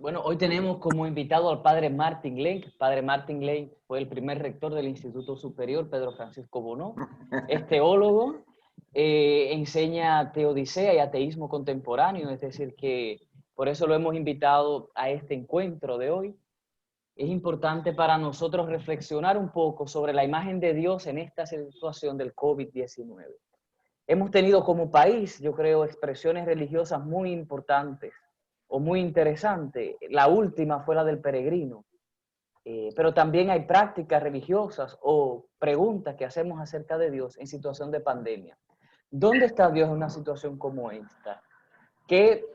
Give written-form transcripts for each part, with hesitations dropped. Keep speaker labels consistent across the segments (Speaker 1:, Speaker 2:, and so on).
Speaker 1: Bueno, hoy tenemos como invitado al padre Martin Lane. Padre Martin Lane fue el primer rector del Instituto Superior Pedro Francisco Bono. Es teólogo, enseña teodicea y ateísmo contemporáneo, es decir, que por eso lo hemos invitado a este encuentro de hoy. Es importante para nosotros reflexionar un poco sobre la imagen de Dios en esta situación del COVID-19. Hemos tenido como país, yo creo, expresiones religiosas muy importantes o muy interesantes. La última fue la del peregrino, pero también hay prácticas religiosas o preguntas que hacemos acerca de Dios en situación de pandemia. ¿Dónde está Dios en una situación como esta? ¿Qué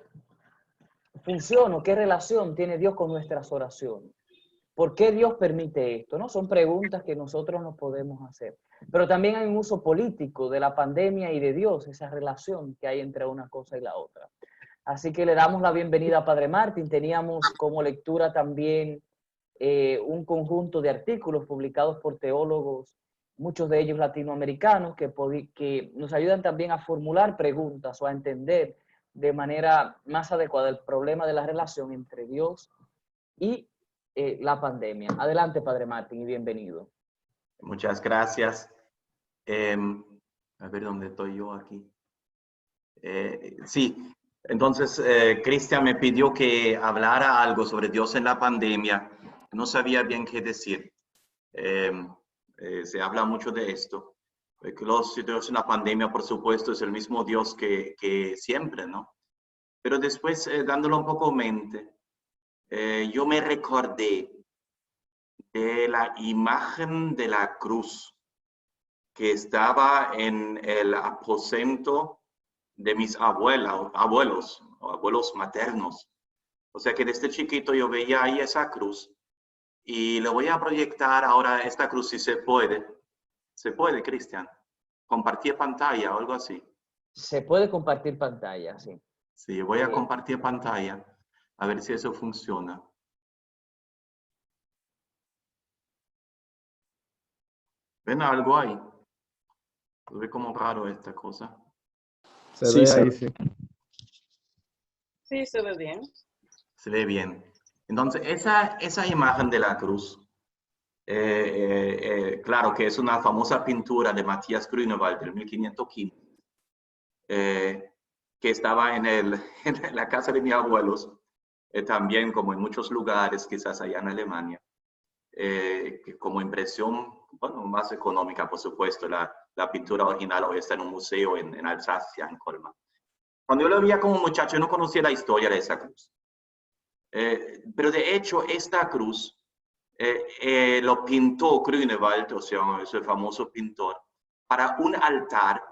Speaker 1: función o qué relación tiene Dios con nuestras oraciones? ¿Por qué Dios permite esto? ¿No? Son preguntas que nosotros nos podemos hacer. Pero también hay un uso político de la pandemia y de Dios, esa relación que hay entre una cosa y la otra. Así que le damos la bienvenida a Padre Martín. Teníamos como lectura también un conjunto de artículos publicados por teólogos, muchos de ellos latinoamericanos, que nos ayudan también a formular preguntas o a entender de manera más adecuada el problema de la relación entre Dios y la pandemia. Adelante, Padre Martín, y bienvenido.
Speaker 2: Muchas gracias. A ver dónde estoy yo aquí. Sí, entonces Cristian me pidió que hablara algo sobre Dios en la pandemia. No sabía bien qué decir. Se habla mucho de esto. Dios en la pandemia, por supuesto, es el mismo Dios que siempre, ¿no? Pero después, dándolo un poco mente, yo me recordé de la imagen de la cruz que estaba en el aposento de mis abuelos maternos. O sea que desde chiquito yo veía ahí esa cruz y le voy a proyectar ahora esta cruz si se puede. ¿Se puede, Cristian? ¿Compartir pantalla o algo así?
Speaker 1: Se puede compartir pantalla, sí.
Speaker 2: Sí, voy a compartir pantalla a ver si eso funciona. ¿Ven algo ahí? ¿Lo ve como raro esta cosa?
Speaker 3: Se ve ahí, sí.
Speaker 4: Sí, se ve bien.
Speaker 2: Se ve bien. Entonces, esa imagen de la cruz, claro que es una famosa pintura de Matías Grünewald del 1515, que estaba en la casa de mis abuelos, también como en muchos lugares, quizás allá en Alemania, como impresión, bueno, más económica, por supuesto. La pintura original hoy está en un museo en Alsacia, en Colmar. Cuando yo lo veía como muchacho, yo no conocía la historia de esa cruz. Pero de hecho, esta cruz lo pintó Grünewald, o sea, ese famoso pintor, para un altar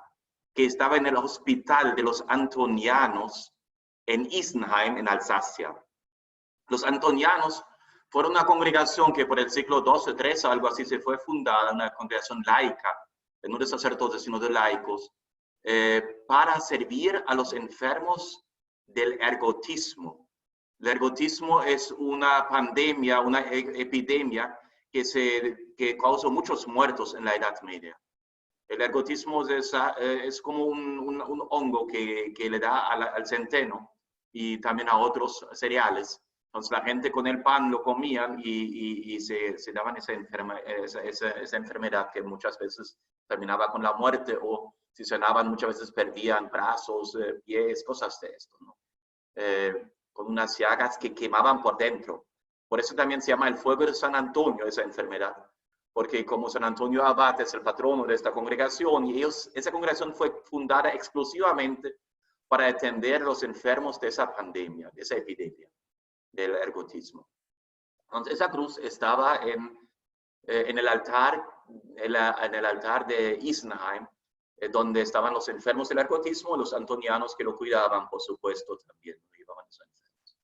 Speaker 2: que estaba en el hospital de los antonianos en Isenheim, en Alsacia. Los antonianos fueron una congregación que por el siglo XII, XIII, algo así, se fue fundada, una congregación laica, no de sacerdotes, sino de laicos, para servir a los enfermos del ergotismo. El ergotismo es una pandemia, una epidemia que causó muchos muertos en la Edad Media. El ergotismo es como un hongo que le da al centeno y también a otros cereales. Entonces la gente con el pan lo comían y se daban esa enfermedad que muchas veces terminaba con la muerte, o si cenaban muchas veces perdían brazos, pies, cosas de esto, ¿no? Con unas llagas que quemaban por dentro. Por eso también se llama el fuego de San Antonio, esa enfermedad. Porque como San Antonio Abad es el patrono de esta congregación, y esa congregación fue fundada exclusivamente para atender a los enfermos de esa pandemia, de esa epidemia del ergotismo. Entonces esa cruz estaba en el altar de Isenheim, donde estaban los enfermos del ergotismo, los antonianos que lo cuidaban, por supuesto, también llevaban esos enfermos.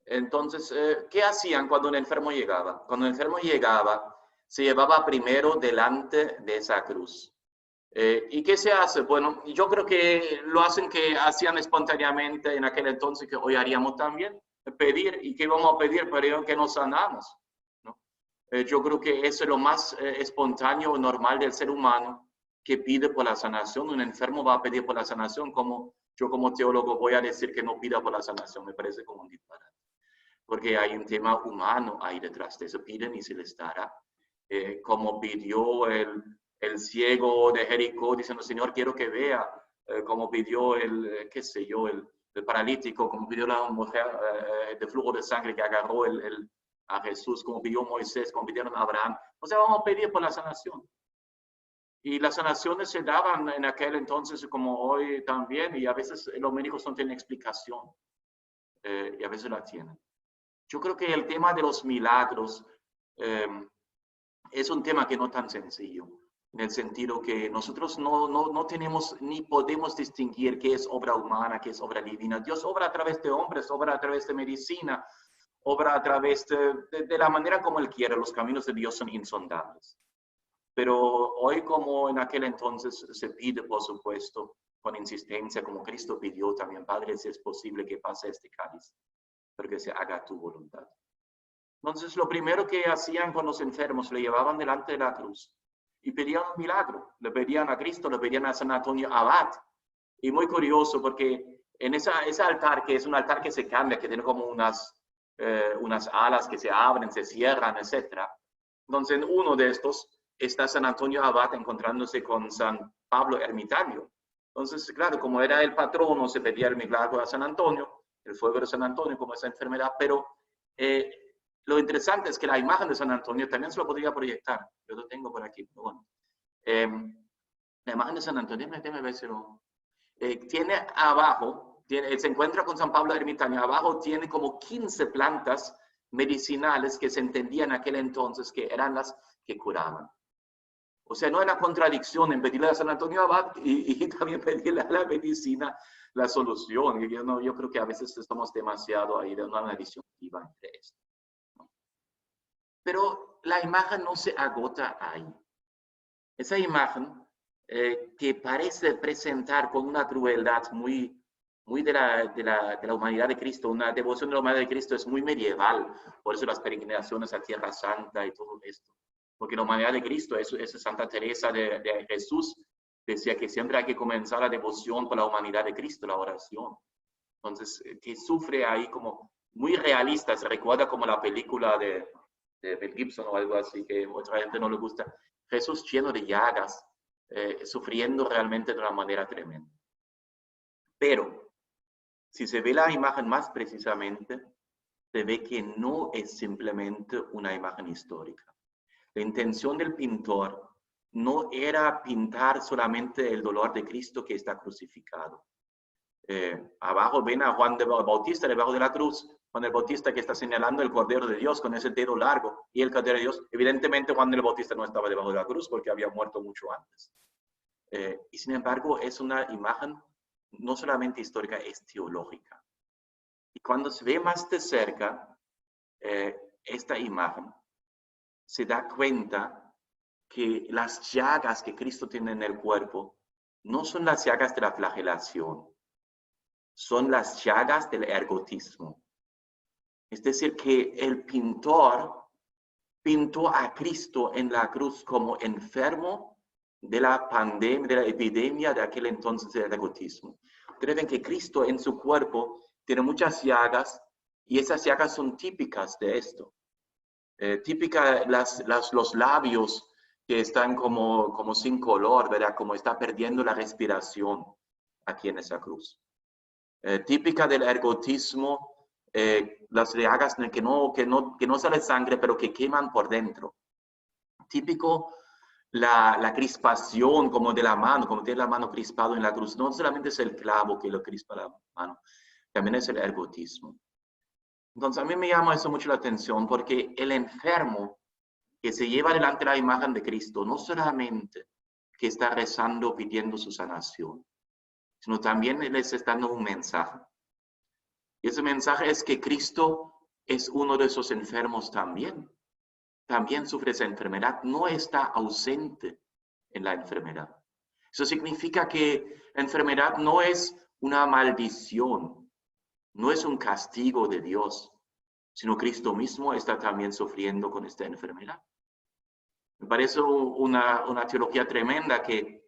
Speaker 2: Entonces, ¿qué hacían cuando un enfermo llegaba? Cuando un enfermo llegaba, se llevaba primero delante de esa cruz. ¿Y qué se hace? Bueno, yo creo que lo hacían espontáneamente en aquel entonces, que hoy haríamos también, pedir. ¿Y qué vamos a pedir? Pero que nos sanamos, ¿no? Yo creo que eso es lo más espontáneo o normal del ser humano, que pide por la sanación. Un enfermo va a pedir por la sanación. Como yo como teólogo voy a decir que no pida por la sanación? Me parece como un disparate. porque hay un tema humano ahí detrás de eso. Piden y se les dará. Como pidió el ciego de Jericó, diciendo, Señor, quiero que vea. Como pidió qué sé yo, el paralítico, como pidió la mujer de flujo de sangre que agarró a Jesús, como pidió Moisés, como pidieron a Abraham. O sea, vamos a pedir por la sanación. Y las sanaciones se daban en aquel entonces como hoy también, y a veces los médicos no tienen explicación, y a veces la tienen. Yo creo que el tema de los milagros es un tema que no es tan sencillo, en el sentido que nosotros no tenemos ni podemos distinguir qué es obra humana, qué es obra divina. Dios obra a través de hombres, obra a través de medicina, obra a través de la manera como Él quiere. Los caminos de Dios son insondables. Pero hoy, como en aquel entonces, se pide, por supuesto, con insistencia, como Cristo pidió también, Padre, si es posible que pase este cáliz, pero que se haga tu voluntad. Entonces, lo primero que hacían con los enfermos, le llevaban delante de la cruz y pedían un milagro. Le pedían a Cristo, le pedían a San Antonio Abad. Y muy curioso, porque en ese altar, que es un altar que se cambia, que tiene como unas alas que se abren, se cierran, etc. Entonces, en uno de estos está San Antonio Abad encontrándose con San Pablo Ermitaño. Entonces, claro, como era el patrono, se pedía el milagro a San Antonio, el fuego de San Antonio, como esa enfermedad, pero lo interesante es que la imagen de San Antonio también se lo podría proyectar. Yo lo tengo por aquí, pero bueno. La imagen de San Antonio, déjame ver si lo... tiene abajo, se encuentra con San Pablo Ermitaño, abajo tiene como 15 plantas medicinales que se entendían en aquel entonces que eran las que curaban. O sea, no hay una contradicción en pedirle a San Antonio Abad y también pedirle a la medicina la solución. Yo creo que a veces estamos demasiado ahí de una disyuntiva entre esto. ¿No? Pero la imagen no se agota ahí. Esa imagen que parece presentar con una crueldad muy de la humanidad de Cristo, una devoción de la humanidad de Cristo es muy medieval, por eso las peregrinaciones a Tierra Santa y todo esto. Porque la humanidad de Cristo, esa Santa Teresa de Jesús decía que siempre hay que comenzar la devoción por la humanidad de Cristo, la oración. Entonces, que sufre ahí como muy realista, se recuerda como la película de Mel Gibson o algo así, que a otra gente no le gusta. Jesús lleno de llagas, sufriendo realmente de una manera tremenda. Pero, si se ve la imagen más precisamente, se ve que no es simplemente una imagen histórica. La intención del pintor no era pintar solamente el dolor de Cristo que está crucificado. Abajo ven a Juan el Bautista debajo de la cruz, Juan el Bautista que está señalando el Cordero de Dios con ese dedo largo, y el Cordero de Dios, evidentemente Juan el Bautista no estaba debajo de la cruz porque había muerto mucho antes. Y sin embargo es una imagen no solamente histórica, es teológica. Y cuando se ve más de cerca esta imagen, se da cuenta que las llagas que Cristo tiene en el cuerpo no son las llagas de la flagelación, son las llagas del ergotismo. Es decir, que el pintor pintó a Cristo en la cruz como enfermo de la pandemia, de la epidemia de aquel entonces del ergotismo. Ustedes ven que Cristo en su cuerpo tiene muchas llagas y esas llagas son típicas de esto. Típica los labios que están como sin color, ¿verdad? Como está perdiendo la respiración aquí en esa cruz. Típica del ergotismo, las llagas que no sale sangre, pero que queman por dentro. Típico la crispación como de la mano, como tiene la mano crispado en la cruz. No solamente es el clavo que lo crispa la mano, también es el ergotismo. Entonces, a mí me llama eso mucho la atención porque el enfermo que se lleva delante la imagen de Cristo, no solamente que está rezando pidiendo su sanación, sino también les está dando un mensaje. Y ese mensaje es que Cristo es uno de esos enfermos también. También sufre esa enfermedad, no está ausente en la enfermedad. Eso significa que la enfermedad no es una maldición, no es un castigo de Dios, sino Cristo mismo está también sufriendo con esta enfermedad. Me parece una teología tremenda que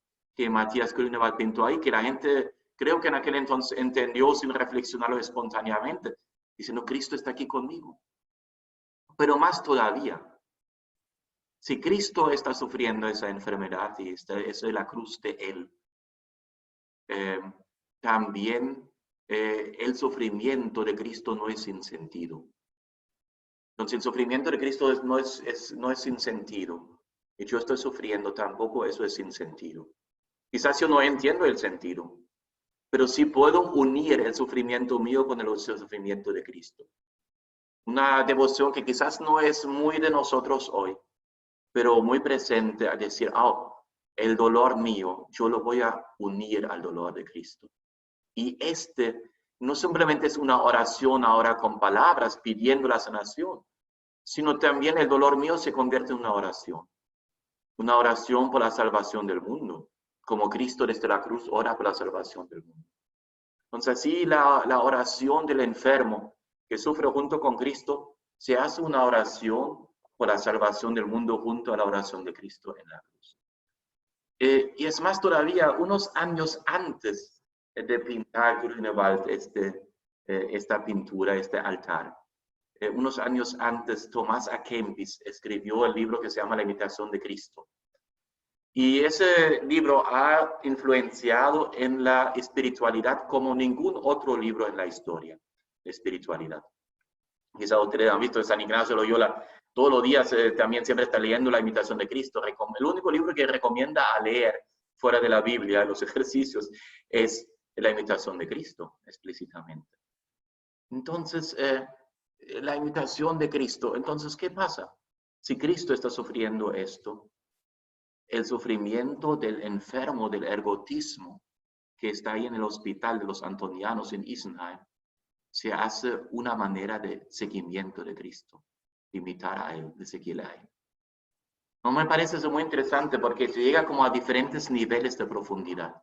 Speaker 2: Matías Grünewald pintó ahí, que la gente, creo que en aquel entonces entendió sin reflexionarlo espontáneamente. diciendo, Cristo está aquí conmigo. Pero más todavía, si Cristo está sufriendo esa enfermedad y eso es la cruz de Él, también el sufrimiento de Cristo no es sin sentido. Entonces el sufrimiento de Cristo no es sin sentido. Y yo estoy sufriendo, tampoco eso es sin sentido. Quizás yo no entiendo el sentido, pero sí puedo unir el sufrimiento mío con el sufrimiento de Cristo. Una devoción que quizás no es muy de nosotros hoy, pero muy presente a decir, el dolor mío, yo lo voy a unir al dolor de Cristo. Y no simplemente es una oración ahora con palabras pidiendo la sanación, sino también el dolor mío se convierte en una oración por la salvación del mundo, como Cristo desde la cruz ora por la salvación del mundo. Entonces, así la oración del enfermo que sufre junto con Cristo, se hace una oración por la salvación del mundo junto a la oración de Cristo en la cruz. Y es más todavía, unos años antes de pintar Grünewald esta pintura, este altar, unos años antes, Tomás A. Kempis escribió el libro que se llama La imitación de Cristo. Y ese libro ha influenciado en la espiritualidad como ningún otro libro en la historia de espiritualidad. Quizá ustedes han visto de San Ignacio de Loyola, todos los días también siempre está leyendo La imitación de Cristo. El único libro que recomienda a leer fuera de la Biblia, los ejercicios, es La imitación de Cristo, explícitamente. Entonces, la imitación de Cristo. Entonces, ¿qué pasa? Si Cristo está sufriendo esto, el sufrimiento del enfermo, del ergotismo, que está ahí en el hospital de los antonianos en Isenheim, se hace una manera de seguimiento de Cristo, de imitar a Él, de seguirle a Él. No me parece eso muy interesante porque se llega como a diferentes niveles de profundidad.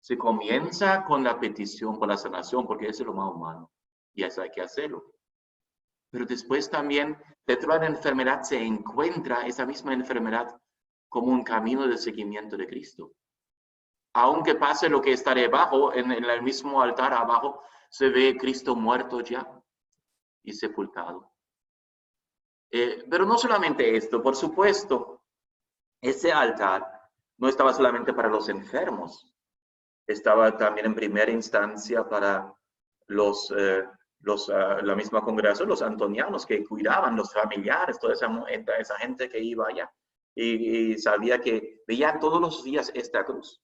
Speaker 2: Se comienza con la petición por la sanación, porque eso es lo más humano, y eso hay que hacerlo. Pero después también, dentro de la enfermedad, se encuentra esa misma enfermedad como un camino de seguimiento de Cristo. Aunque pase lo que está debajo, en el mismo altar abajo, se ve Cristo muerto ya y sepultado. Pero no solamente esto, por supuesto, ese altar no estaba solamente para los enfermos, estaba también en primera instancia para la misma congregación, los antonianos que cuidaban, los familiares, toda esa gente que iba allá. Y sabía que veían todos los días esta cruz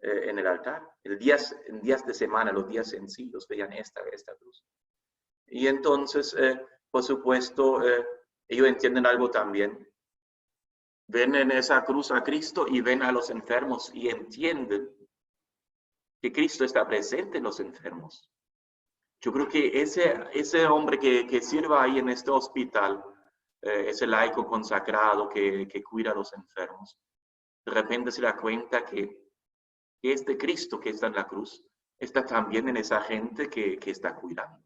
Speaker 2: en el altar. En días de semana, los días sencillos, veían esta cruz. Y entonces, por supuesto, ellos entienden algo también. Ven en esa cruz a Cristo y ven a los enfermos y entienden que Cristo está presente en los enfermos. Yo creo que ese hombre que sirva ahí en este hospital, ese laico consagrado que cuida a los enfermos, de repente se da cuenta que este Cristo que está en la cruz está también en esa gente que está cuidando,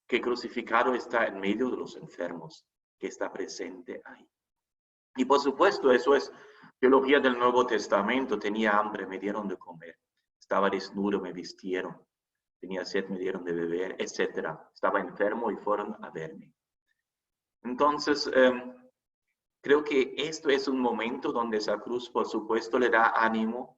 Speaker 2: que crucificado está en medio de los enfermos, que está presente ahí. Y por supuesto, eso es teología del Nuevo Testamento. Tenía hambre, me dieron de comer. Estaba desnudo, me vistieron. Tenía sed, me dieron de beber, etc. Estaba enfermo y fueron a verme. Entonces, creo que esto es un momento donde esa cruz, por supuesto, le da ánimo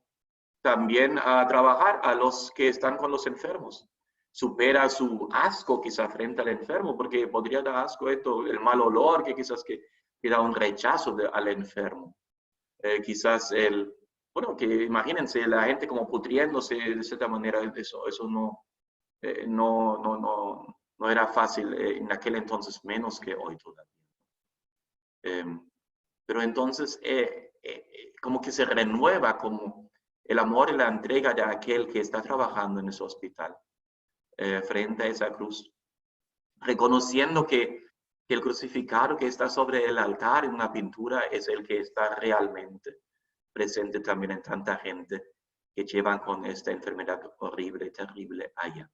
Speaker 2: también a trabajar a los que están con los enfermos. Supera su asco quizá frente al enfermo, porque podría dar asco esto, el mal olor que quizás que da un rechazo al enfermo. Quizás que imagínense la gente como pudriéndose de cierta manera, eso no era fácil en aquel entonces, menos que hoy todavía. Pero entonces, como que se renueva como el amor y la entrega de aquel que está trabajando en ese hospital frente a esa cruz, reconociendo que el crucificado que está sobre el altar en una pintura es el que está realmente presente también en tanta gente que llevan con esta enfermedad horrible, terrible allá.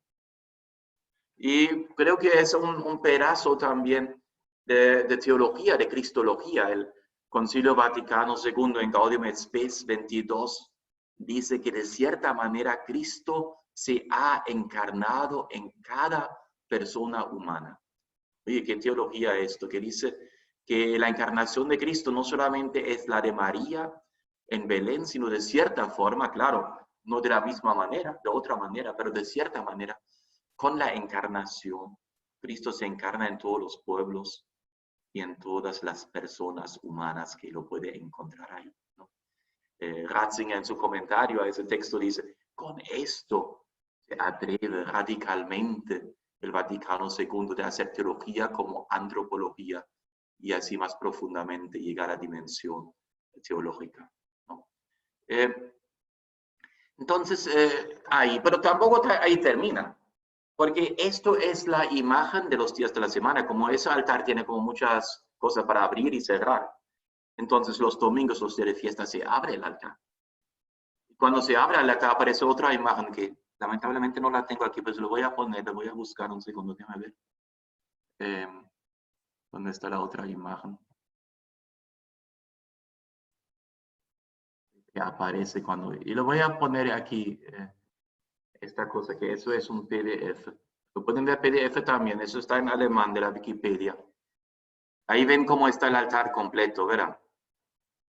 Speaker 2: Y creo que es un pedazo también de teología, de cristología. El Concilio Vaticano II en Gaudium et Spes 22 dice que de cierta manera Cristo se ha encarnado en cada persona humana. Oye, ¿qué teología es esto? Que dice que la encarnación de Cristo no solamente es la de María en Belén, sino de cierta forma, claro, no de la misma manera, de otra manera, pero de cierta manera, con la encarnación, Cristo se encarna en todos los pueblos y en todas las personas humanas que lo puede encontrar ahí, ¿no? Ratzinger en su comentario a ese texto dice, con esto se atreve radicalmente el Vaticano II de hacer teología como antropología y así más profundamente llegar a la dimensión teológica, ¿no? Entonces, ahí, pero tampoco ahí termina, porque esto es la imagen de los días de la semana, como ese altar tiene como muchas cosas para abrir y cerrar. Entonces, los domingos, los días de fiesta, se abre el altar. Cuando se abre el altar aparece otra imagen que lamentablemente no la tengo aquí, pero se lo voy a poner, la voy a buscar un segundo, déjame ver. ¿Dónde está la otra imagen? Que aparece cuando... Y lo voy a poner aquí, esta cosa, que eso es un PDF. Lo pueden ver PDF también, eso está en alemán de la Wikipedia. Ahí ven cómo está el altar completo, ¿verdad?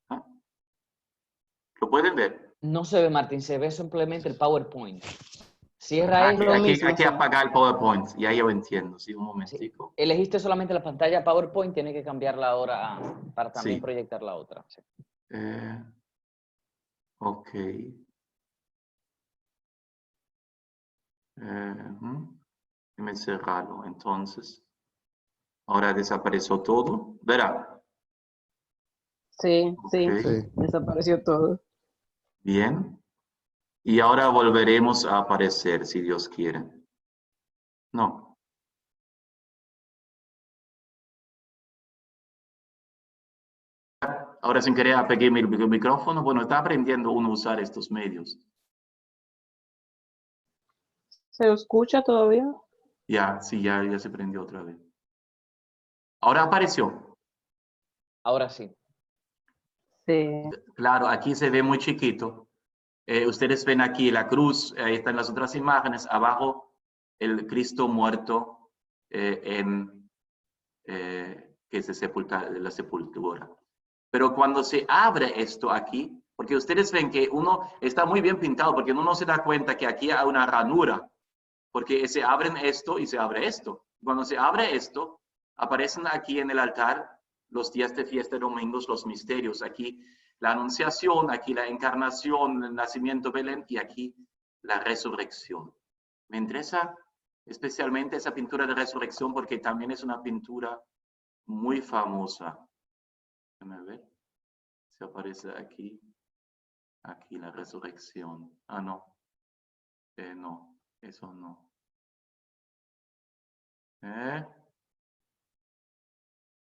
Speaker 2: ¿Ah? ¿Lo pueden ver?
Speaker 1: No se ve, Martín, se ve simplemente el PowerPoint. Cierra esto.
Speaker 2: Hay que apagar el PowerPoint, ya yo entiendo, sí, un
Speaker 1: Sí.
Speaker 2: momentico.
Speaker 1: Elegiste solamente la pantalla PowerPoint, tiene que cambiarla ahora para también
Speaker 2: Sí.
Speaker 1: proyectar la otra. Sí.
Speaker 2: Ok. Déjame cerrarlo, entonces. Ahora desapareció todo, ¿verdad?
Speaker 4: Sí, sí,
Speaker 2: Ok.
Speaker 3: Sí.
Speaker 4: desapareció todo.
Speaker 2: Bien. Y ahora volveremos a aparecer, si Dios quiere. No. Ahora sin querer apagué mi micrófono. Bueno, está aprendiendo uno a usar estos medios.
Speaker 4: ¿Se escucha todavía?
Speaker 2: Ya, sí, ya se prendió otra vez. Ahora apareció.
Speaker 1: Ahora sí.
Speaker 4: Sí.
Speaker 2: Claro, aquí se ve muy chiquito. Ustedes ven aquí la cruz, ahí están las otras imágenes. Abajo el Cristo muerto que se sepulta en la sepultura. Pero cuando se abre esto aquí, porque ustedes ven que uno está muy bien pintado, porque uno no se da cuenta que aquí hay una ranura, porque se abren esto y se abre esto. Cuando se abre esto, aparecen aquí en el altar los días de fiesta, domingos, los misterios. Aquí la anunciación, aquí la encarnación, el nacimiento de Belén y aquí la resurrección. Me interesa especialmente esa pintura de resurrección porque también es una pintura muy famosa. Déjame ver si aparece aquí. Aquí la resurrección. Ah, no. No, eso no.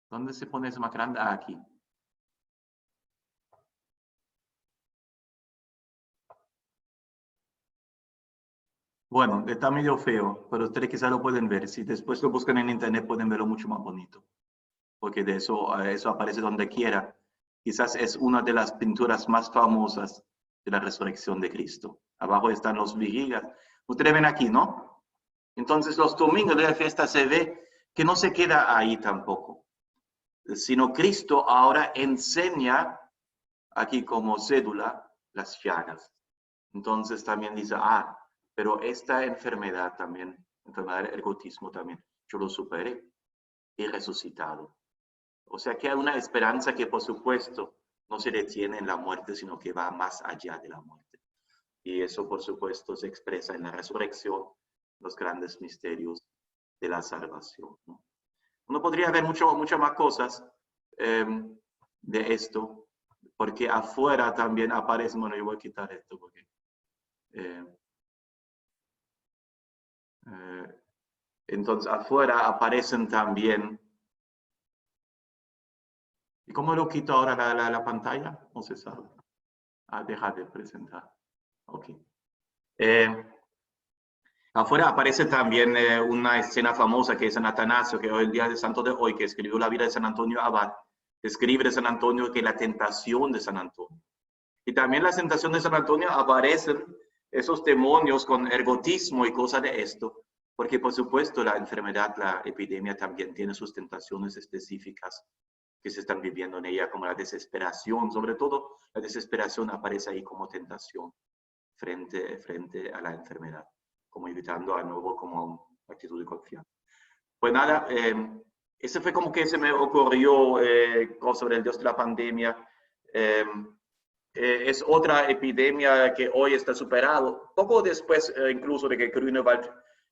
Speaker 2: ¿Dónde se pone eso más grande? Ah, aquí. Bueno, está medio feo, pero ustedes quizás lo pueden ver. Si después lo buscan en internet pueden verlo mucho más bonito. Porque de eso aparece donde quiera. Quizás es una de las pinturas más famosas de la resurrección de Cristo. Abajo están los vigilias. Ustedes ven aquí, ¿no? Entonces los domingos de la fiesta se ve que no se queda ahí tampoco, sino Cristo ahora enseña aquí como cédula las llagas. Entonces también dice, pero esta enfermedad también, enfermedad del ergotismo también, yo lo superé, he resucitado. O sea que hay una esperanza que por supuesto no se detiene en la muerte, sino que va más allá de la muerte. Y eso por supuesto se expresa en la resurrección, los grandes misterios de la salvación, ¿no? Uno podría ver muchas más cosas de esto, porque afuera también aparece, bueno, yo voy a quitar esto porque... entonces afuera aparecen también... ¿Y cómo lo quito ahora la pantalla? No se sabe. Deja de presentar. Ok. Afuera aparece también una escena famosa que es San Atanasio, que hoy el día de santo de hoy, que escribió la vida de San Antonio Abad, escribe de San Antonio que la tentación de San Antonio. Y también la tentación de San Antonio aparecen esos demonios con ergotismo y cosas de esto, Porque por supuesto la enfermedad, la epidemia también tiene sus tentaciones específicas que se están viviendo en ella, como la desesperación. Sobre todo la desesperación aparece ahí como tentación frente a la enfermedad, como invitando a nuevo como una actitud de confianza. Pues nada, ese fue como que se me ocurrió sobre el Dios de la pandemia. Es otra epidemia que hoy está superado. Poco después incluso de que Grünewald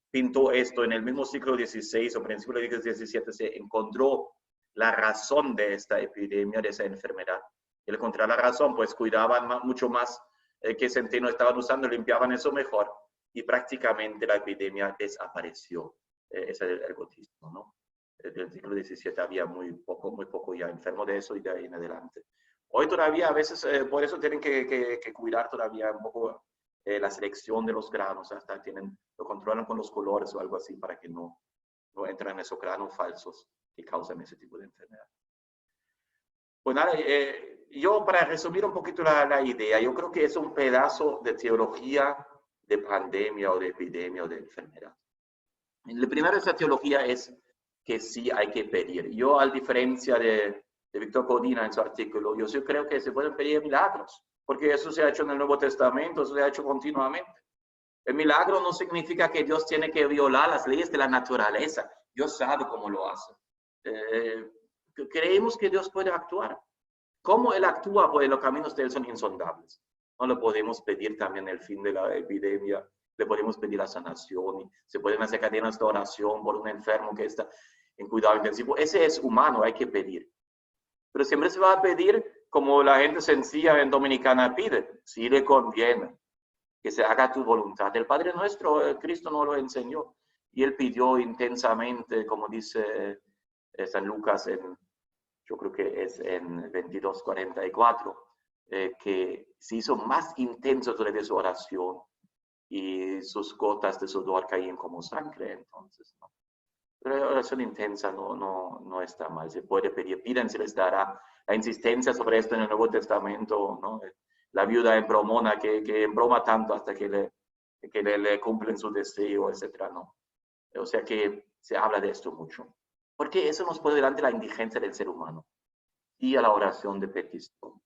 Speaker 2: pintó esto, en el mismo siglo XVI o principio del siglo XVII se encontró la razón de esta epidemia, de esa enfermedad. Y al encontrar la razón, pues cuidaban mucho más qué centeno estaban usando, limpiaban eso mejor y prácticamente la epidemia desapareció. Ese es el ergotismo, ¿no? Desde el siglo XVII había muy poco ya enfermo de eso y de ahí en adelante. Hoy todavía a veces, por eso tienen que cuidar todavía un poco la selección de los granos, hasta lo controlan con los colores o algo así para que no entren en esos granos falsos que causan ese tipo de enfermedad. Pues nada, yo para resumir un poquito la idea, yo creo que es un pedazo de teología de pandemia o de epidemia o de enfermedad. La primera de esa teología es que sí hay que pedir. Yo, a diferencia de Víctor Codina en su artículo, yo sí creo que se pueden pedir milagros, porque eso se ha hecho en el Nuevo Testamento, eso se ha hecho continuamente. El milagro no significa que Dios tiene que violar las leyes de la naturaleza. Dios sabe cómo lo hace. Creemos que Dios puede actuar. ¿Cómo Él actúa? Pues los caminos de Él son insondables. No le podemos pedir también el fin de la epidemia, le podemos pedir la sanación, y se pueden hacer cadenas de oración por un enfermo que está en cuidado intensivo. Ese es humano, hay que pedir. Pero siempre se va a pedir como la gente sencilla en Dominicana pide, si le conviene, que se haga tu voluntad. El Padre Nuestro, Cristo nos lo enseñó, y Él pidió intensamente, como dice San Lucas, yo creo que es en 22:44, que se hizo más intenso todavía su oración, y sus gotas de sudor caían como sangre, entonces, ¿no? Pero la oración intensa no está mal, se puede pedir, piden, se les dará. La insistencia sobre esto en el Nuevo Testamento, ¿no? La viuda embromona que embroma tanto hasta que le cumplen su deseo, etcétera, ¿no? O sea que se habla de esto mucho. Porque eso nos pone delante la indigencia del ser humano y a la oración de petición.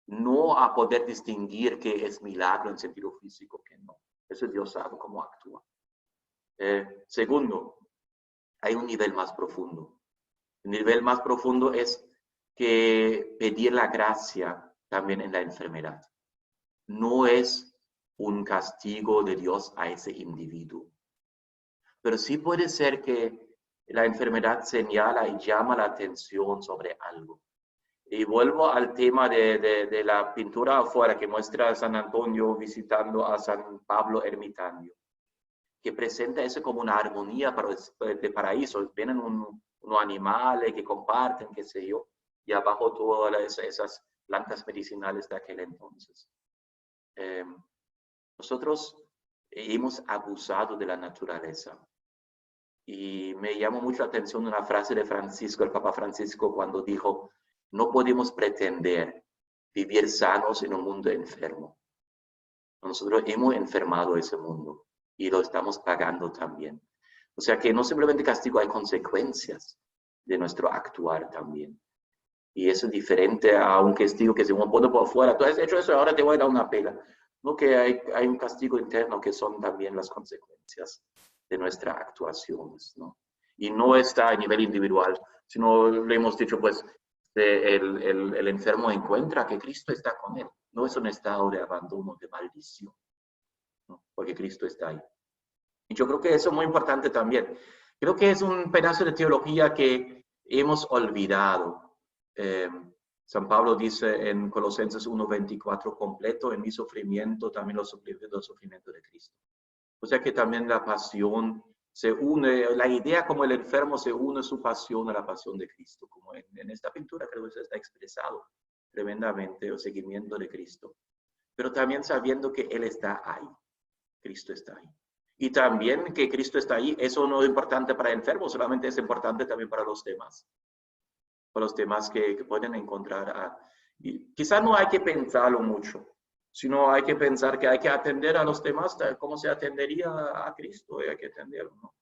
Speaker 2: No a poder distinguir qué es milagro en sentido físico, que no. Eso Dios sabe cómo actúa. Segundo, hay un nivel más profundo. El nivel más profundo es que pedir la gracia también en la enfermedad. No es un castigo de Dios a ese individuo. Pero sí puede ser que la enfermedad señala y llama la atención sobre algo. Y vuelvo al tema de la pintura afuera que muestra a San Antonio visitando a San Pablo ermitaño, que presenta eso como una armonía de paraíso. Vienen unos animales que comparten, qué sé yo, y abajo todas esas plantas medicinales de aquel entonces. Nosotros hemos abusado de la naturaleza. Y me llamó mucho la atención una frase de Francisco, el Papa Francisco, cuando dijo: no podemos pretender vivir sanos en un mundo enfermo. Nosotros hemos enfermado ese mundo y lo estamos pagando también. O sea que no simplemente castigo, hay consecuencias de nuestro actuar también. Y eso es diferente a un castigo que se uno pone por fuera. Tú has hecho eso, ahora te voy a dar una pela. No, que hay un castigo interno que son también las consecuencias de nuestras actuaciones, ¿no? Y no está a nivel individual, sino le hemos dicho, pues, el enfermo encuentra que Cristo está con él. No es un estado de abandono, de maldición, ¿no? Porque Cristo está ahí. Y yo creo que eso es muy importante también. Creo que es un pedazo de teología que hemos olvidado. San Pablo dice en Colosenses 1:24, completo en mi sufrimiento, también los sufrimientos de Cristo. O sea que también la pasión se une, la idea como el enfermo se une su pasión a la pasión de Cristo, como en esta pintura creo que eso está expresado tremendamente, el seguimiento de Cristo. Pero también sabiendo que Él está ahí, Cristo está ahí. Y también que Cristo está ahí, eso no es importante para el enfermo, solamente es importante también para los demás. Para los demás que pueden encontrar. Y quizás no hay que pensarlo mucho, sino hay que pensar que hay que atender a los demás como se atendería a Cristo, y hay que atenderlo, ¿no?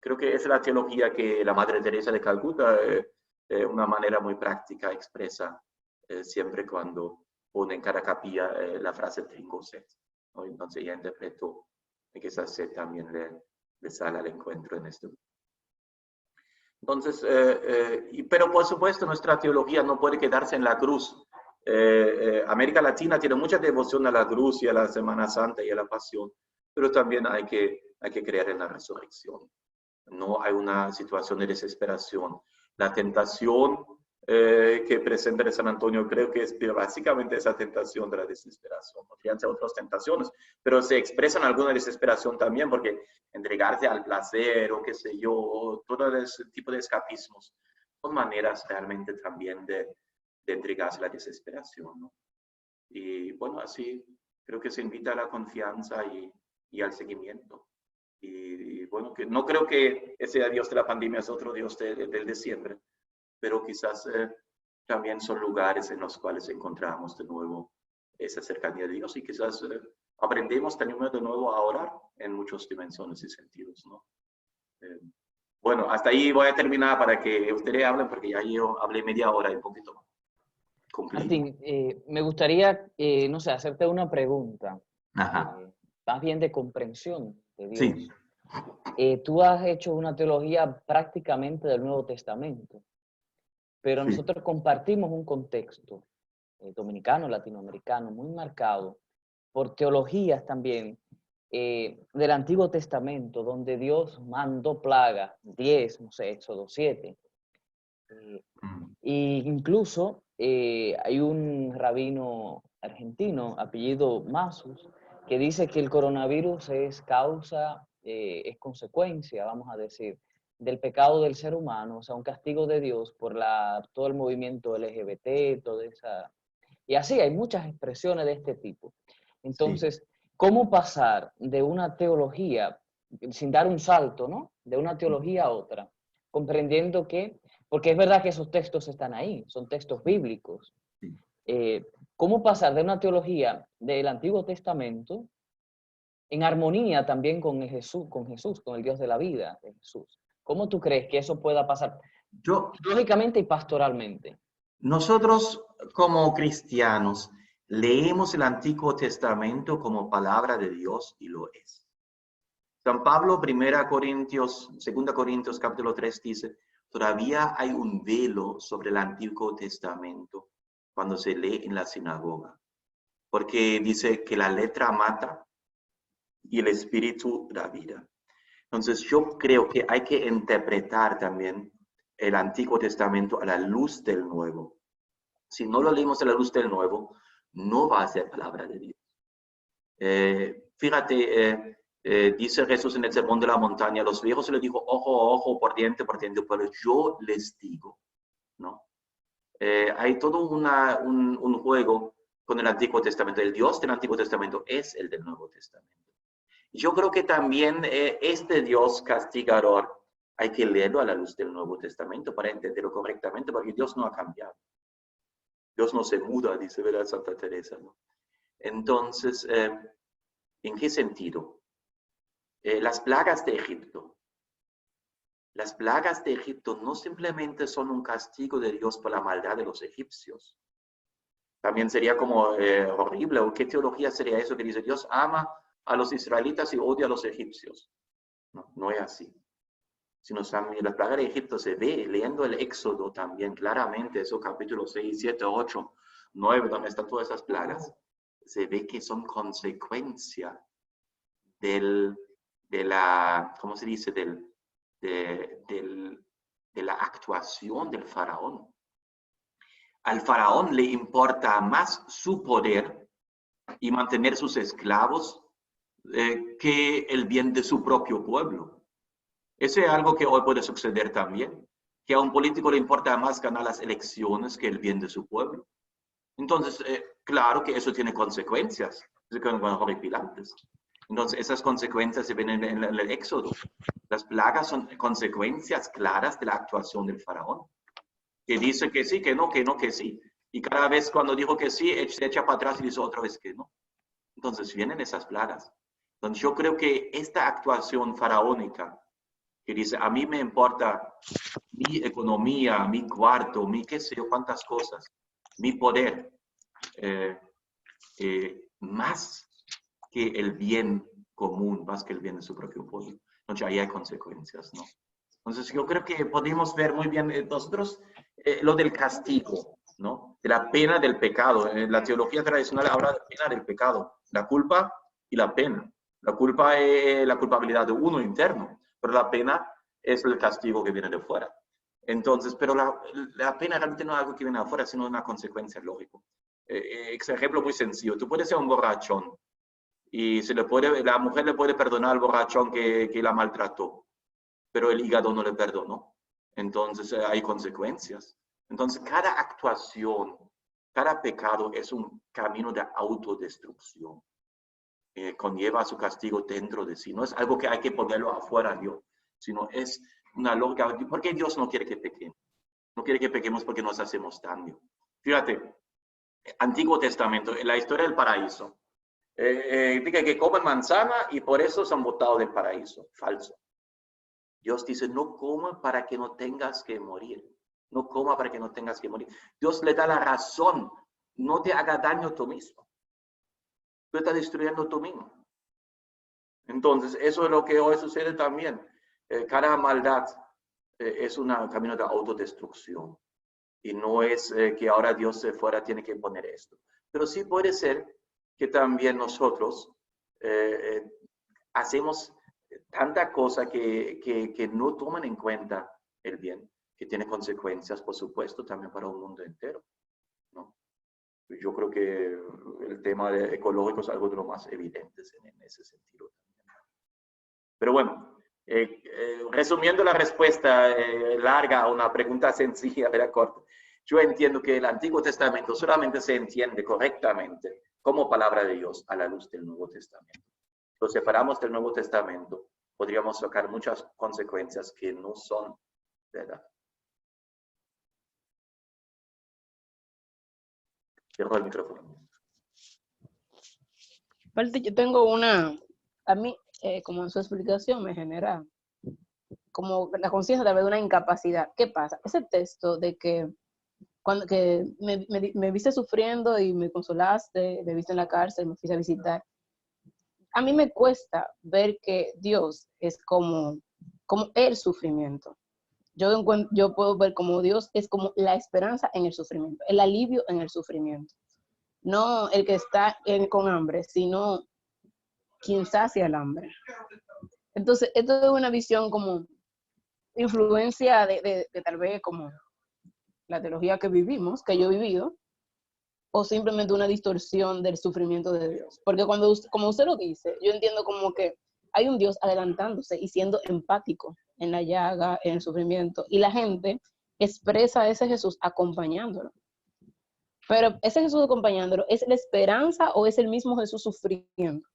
Speaker 2: Creo que es la teología que la Madre Teresa de Calcuta, de una manera muy práctica, expresa siempre cuando pone en cada capilla la frase tengo sed, ¿no? Entonces ella interpretó que esa sed también le sale al encuentro en esto. Entonces, pero por supuesto nuestra teología no puede quedarse en la cruz. América Latina tiene mucha devoción a la cruz y a la Semana Santa y a la Pasión, pero también hay que creer en la resurrección. No hay una situación de desesperación. La tentación que presenta San Antonio creo que es básicamente esa tentación de la desesperación. Podrían ser otras tentaciones, pero se expresan alguna desesperación también, porque entregarse al placer o qué sé yo, o todo ese tipo de escapismos son maneras realmente también de entregarse a la desesperación, ¿no? Y bueno, así creo que se invita a la confianza y al seguimiento. Y bueno, que no creo que ese Dios de la pandemia es otro Dios del de siempre, pero quizás también son lugares en los cuales encontramos de nuevo esa cercanía de Dios y quizás aprendemos también de nuevo a orar en muchas dimensiones y sentidos, ¿no? Bueno, hasta ahí voy a terminar para que ustedes hablen, porque ya yo hablé media hora y un poquito más.
Speaker 1: Martín, me gustaría, no sé, hacerte una pregunta, más bien de comprensión de Dios.
Speaker 2: Sí.
Speaker 1: Tú has hecho una teología prácticamente del Nuevo Testamento, pero
Speaker 2: Sí.
Speaker 1: nosotros compartimos un contexto dominicano, latinoamericano, muy marcado por teologías también del Antiguo Testamento, donde Dios mandó plagas, 10, no sé, Éxodo 7. E incluso hay un rabino argentino, apellido Masus, que dice que el coronavirus es causa, es consecuencia, vamos a decir, del pecado del ser humano, o sea, un castigo de Dios por todo el movimiento LGBT, toda esa... Y así hay muchas expresiones de este tipo. Entonces, sí, ¿cómo pasar de una teología, sin dar un salto, ¿no? De una teología a otra, comprendiendo que, porque es verdad que esos textos están ahí, son textos bíblicos. ¿Cómo pasar de una teología del Antiguo Testamento en armonía también con Jesús, con el Dios de la vida, de Jesús? ¿Cómo tú crees que eso pueda pasar? Teológicamente y pastoralmente.
Speaker 2: Nosotros como cristianos leemos el Antiguo Testamento como palabra de Dios y lo es. San Pablo, 2 Corintios capítulo 3 dice, todavía hay un velo sobre el Antiguo Testamento cuando se lee en la sinagoga, porque dice que la letra mata y el espíritu da vida. Entonces yo creo que hay que interpretar también el Antiguo Testamento a la luz del Nuevo. Si no lo leemos a la luz del Nuevo, no va a ser palabra de Dios. Fíjate, dice Jesús en el Sermón de la Montaña, a los viejos se les dijo ojo a ojo, por diente, pero yo les digo, ¿no? Hay todo un juego con el Antiguo Testamento. El Dios del Antiguo Testamento es el del Nuevo Testamento. Yo creo que también este Dios castigador hay que leerlo a la luz del Nuevo Testamento para entenderlo correctamente, porque Dios no ha cambiado. Dios no se muda, dice ¿verdad? Santa Teresa, ¿no? Entonces, ¿en qué sentido? Las plagas de Egipto. Las plagas de Egipto no simplemente son un castigo de Dios por la maldad de los egipcios. También sería como horrible, o qué teología sería eso que dice Dios ama a los israelitas y odia a los egipcios. No, no es así. Sino también la plaga de Egipto se ve, leyendo el Éxodo también claramente, esos capítulos 6, 7, 8, 9, donde están todas esas plagas, se ve que son consecuencia de la, ¿cómo se dice? De la actuación del faraón. Al faraón le importa más su poder y mantener sus esclavos que el bien de su propio pueblo. Eso es algo que hoy puede suceder también, que a un político le importa más ganar las elecciones que el bien de su pueblo. Entonces, claro que eso tiene consecuencias, horripilantes. Entonces, esas consecuencias se ven en el Éxodo. Las plagas son consecuencias claras de la actuación del faraón, que dice que sí, que no, que no, que sí. Y cada vez cuando dijo que sí, se echa para atrás y dice otra vez que no. Entonces vienen esas plagas. Entonces yo creo que esta actuación faraónica, que dice, a mí me importa mi economía, mi cuarto, mi qué sé yo, cuántas cosas, mi poder, más que el bien común, más que el bien de su propio pueblo. Entonces ahí hay consecuencias, ¿no? Entonces yo creo que podemos ver muy bien nosotros lo del castigo, ¿no? De la pena del pecado. La teología tradicional habla de pena del pecado, la culpa y la pena. La culpa es la culpabilidad de uno interno, pero la pena es el castigo que viene de fuera. Entonces, pero la pena realmente no es algo que viene de afuera, sino una consecuencia lógica. Ejemplo muy sencillo, tú puedes ser un borrachón y la mujer le puede perdonar al borrachón que la maltrató, pero el hígado no le perdonó. Entonces hay consecuencias. Entonces cada actuación, cada pecado es un camino de autodestrucción. Conlleva su castigo dentro de sí. No es algo que hay que ponerlo afuera, Dios, sino es una lógica. ¿Por qué Dios no quiere que pequemos? No quiere que pequemos porque nos hacemos daño. Fíjate, Antiguo Testamento, en la historia del paraíso, dice que comen manzana y por eso son botados del paraíso. Falso. Dios dice, no coma para que no tengas que morir. No coma para que no tengas que morir. Dios le da la razón. No te haga daño tú mismo. Tú estás destruyendo tú mismo. Entonces, eso es lo que hoy sucede también. Cada maldad es un camino de autodestrucción. Y no es que ahora Dios fuera tiene que poner esto. Pero sí puede ser que también nosotros hacemos tanta cosa que no toman en cuenta el bien, que tiene consecuencias, por supuesto, también para un mundo entero, ¿no? Yo creo que el tema ecológico es algo de lo más evidentes en ese sentido. Pero bueno, resumiendo la respuesta larga a una pregunta sencilla, ¿verdad? Corta. Yo entiendo que el Antiguo Testamento solamente se entiende correctamente como palabra de Dios a la luz del Nuevo Testamento. Lo separamos del Nuevo Testamento, podríamos sacar muchas consecuencias que no son verdad. Cierro el micrófono.
Speaker 4: Aparte, yo tengo a mí, como en su explicación, me genera como la conciencia tal vez de una incapacidad. ¿Qué pasa? Ese texto de que cuando que me viste sufriendo y me consolaste, me viste en la cárcel, me fuiste a visitar. A mí me cuesta ver que Dios es como el sufrimiento. Yo puedo ver como Dios es como la esperanza en el sufrimiento, el alivio en el sufrimiento. No el que está con hambre, sino quien sacia el hambre. Entonces, esto es una visión como influencia de tal vez como la teología que vivimos, que yo he vivido, o simplemente una distorsión del sufrimiento de Dios. Porque como usted lo dice, yo entiendo como que hay un Dios adelantándose y siendo empático en la llaga, en el sufrimiento, y la gente expresa a ese Jesús acompañándolo. Pero ese Jesús acompañándolo, ¿es la esperanza o es el mismo Jesús sufriendo?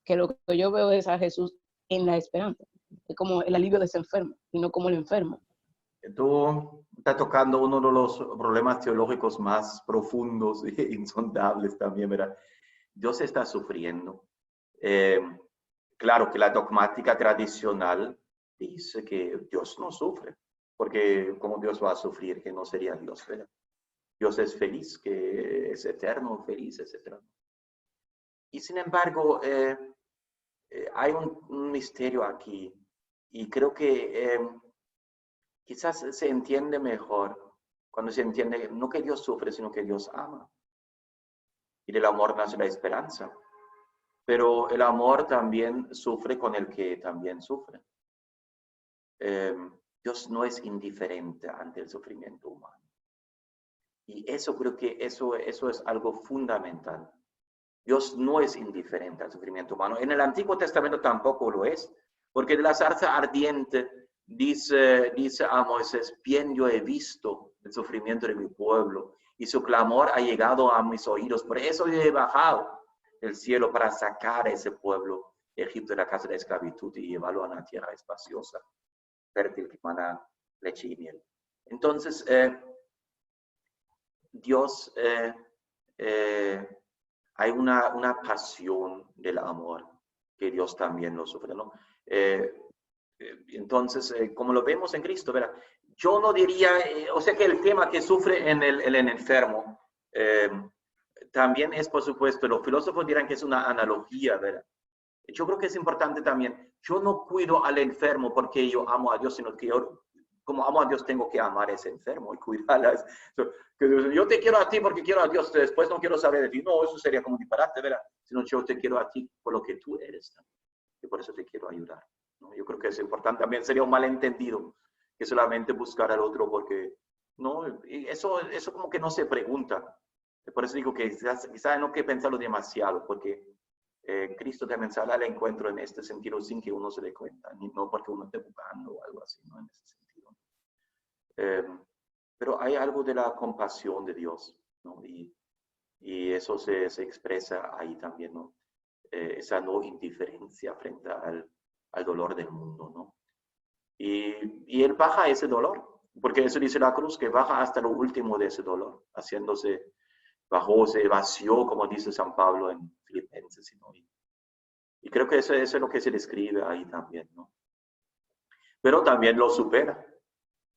Speaker 4: Que lo que yo veo es a Jesús en la esperanza. Es como el alivio de ese enfermo y no como el enfermo.
Speaker 2: Tú estás tocando uno de los problemas teológicos más profundos e insondables también, ¿verdad? Dios está sufriendo. Claro que la dogmática tradicional dice que Dios no sufre, porque ¿cómo Dios va a sufrir? Que no sería Dios, ¿verdad? Dios es feliz, que es eterno, feliz, etc. Y sin embargo, hay un misterio aquí, y creo que quizás se entiende mejor cuando se entiende no que Dios sufre, sino que Dios ama. Y del amor nace la esperanza. Pero el amor también sufre con el que también sufre. Dios no es indiferente ante el sufrimiento humano. Y eso creo que eso es algo fundamental. Dios no es indiferente al sufrimiento humano. En el Antiguo Testamento tampoco lo es, porque de la zarza ardiente dice a Moisés, bien yo he visto el sufrimiento de mi pueblo y su clamor ha llegado a mis oídos. Por eso yo he bajado del cielo para sacar a ese pueblo de Egipto de la casa de esclavitud y llevarlo a una tierra espaciosa, fértil, que emana leche y miel. Entonces, Dios hay una pasión del amor que Dios también lo sufre, ¿no? Entonces, como lo vemos en Cristo, ¿verdad? Yo no diría, o sea que el tema que sufre en el enfermo también es, por supuesto, los filósofos dirán que es una analogía, ¿verdad? Yo creo que es importante también, yo no cuido al enfermo porque yo amo a Dios, sino que yo, como amo a Dios, tengo que amar a ese enfermo y cuidarla. Yo te quiero a ti porque quiero a Dios, después no quiero saber de ti. No, eso sería como disparate, ¿verdad? Sino yo te quiero a ti por lo que tú eres también. Y por eso te quiero ayudar, ¿no? Yo creo que es importante. También sería un malentendido que solamente buscar al otro porque, ¿no? Y eso como que no se pregunta. Por eso digo que quizás no hay que pensarlo demasiado, porque Cristo también sale al encuentro en este sentido sin que uno se dé cuenta, ni no porque uno esté buscando o algo así, ¿no? En ese sentido. Pero hay algo de la compasión de Dios, ¿no? Y eso se expresa ahí también, ¿no? Esa no indiferencia frente al dolor del mundo, ¿no? Y Él baja ese dolor, porque eso dice la cruz, que baja hasta lo último de ese dolor, bajó, se vació, como dice San Pablo en Filipenses, ¿no? Y creo que eso es lo que se describe ahí también, ¿no? Pero también lo supera.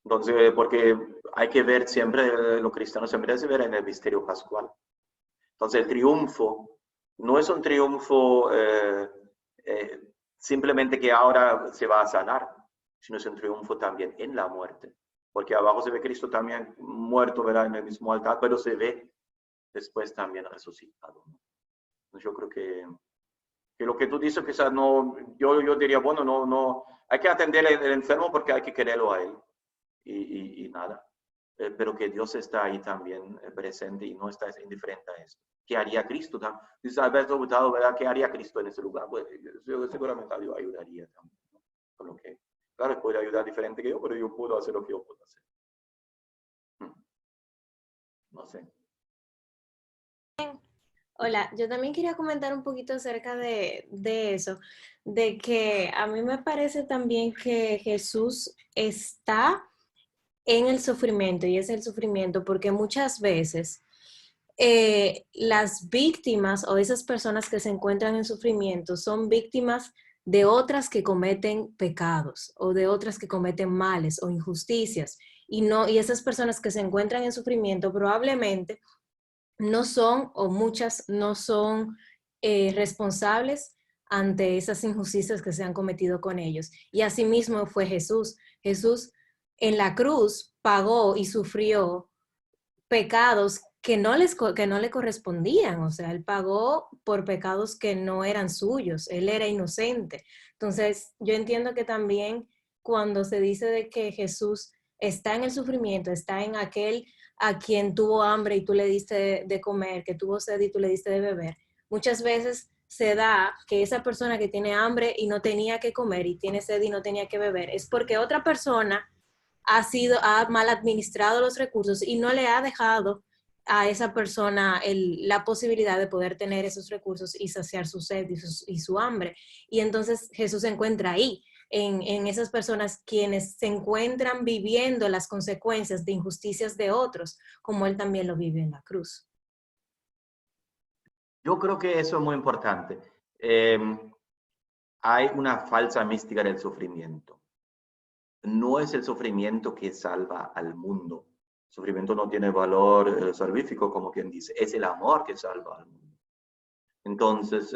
Speaker 2: Entonces, porque hay que ver siempre, los cristianos siempre se ven en el misterio pascual. Entonces, el triunfo no es un triunfo simplemente que ahora se va a sanar, sino es un triunfo también en la muerte. Porque abajo se ve Cristo también muerto, ¿verdad? En el mismo altar, pero se ve después también resucitado, ¿no? Entonces, yo creo que lo que tú dices quizás no, yo diría, bueno, no, hay que atender al enfermo porque hay que quererlo a él y nada. Pero que Dios está ahí también presente y no está indiferente a eso. ¿Qué haría Cristo? Dice Alberto Hurtado, ¿verdad? ¿Qué haría Cristo en ese lugar? Pues yo seguramente yo ayudaría también, ¿no? Con lo que, claro, puede ayudar diferente que yo, pero yo puedo hacer lo que yo puedo hacer. No sé.
Speaker 5: Hola, yo también quería comentar un poquito acerca de eso, de que a mí me parece también que Jesús está en el sufrimiento y es el sufrimiento porque muchas veces las víctimas o esas personas que se encuentran en sufrimiento son víctimas de otras que cometen pecados o de otras que cometen males o injusticias y esas personas que se encuentran en sufrimiento probablemente no son o muchas no son responsables ante esas injusticias que se han cometido con ellos. Y asimismo fue Jesús. Jesús en la cruz pagó y sufrió pecados que no le correspondían, o sea, él pagó por pecados que no eran suyos, él era inocente. Entonces, yo entiendo que también cuando se dice de que Jesús está en el sufrimiento, está en aquel a quien tuvo hambre y tú le diste de comer, que tuvo sed y tú le diste de beber, muchas veces se da que esa persona que tiene hambre y no tenía que comer y tiene sed y no tenía que beber, es porque otra persona ha mal administrado los recursos y no le ha dejado a esa persona la posibilidad de poder tener esos recursos y saciar su sed y su hambre. Y entonces Jesús se encuentra ahí, en esas personas quienes se encuentran viviendo las consecuencias de injusticias de otros, como él también lo vive en la cruz.
Speaker 2: Yo creo que eso es muy importante. Hay una falsa mística del sufrimiento. No es el sufrimiento que salva al mundo. El sufrimiento no tiene valor salvífico, como quien dice. Es el amor que salva al mundo. Entonces,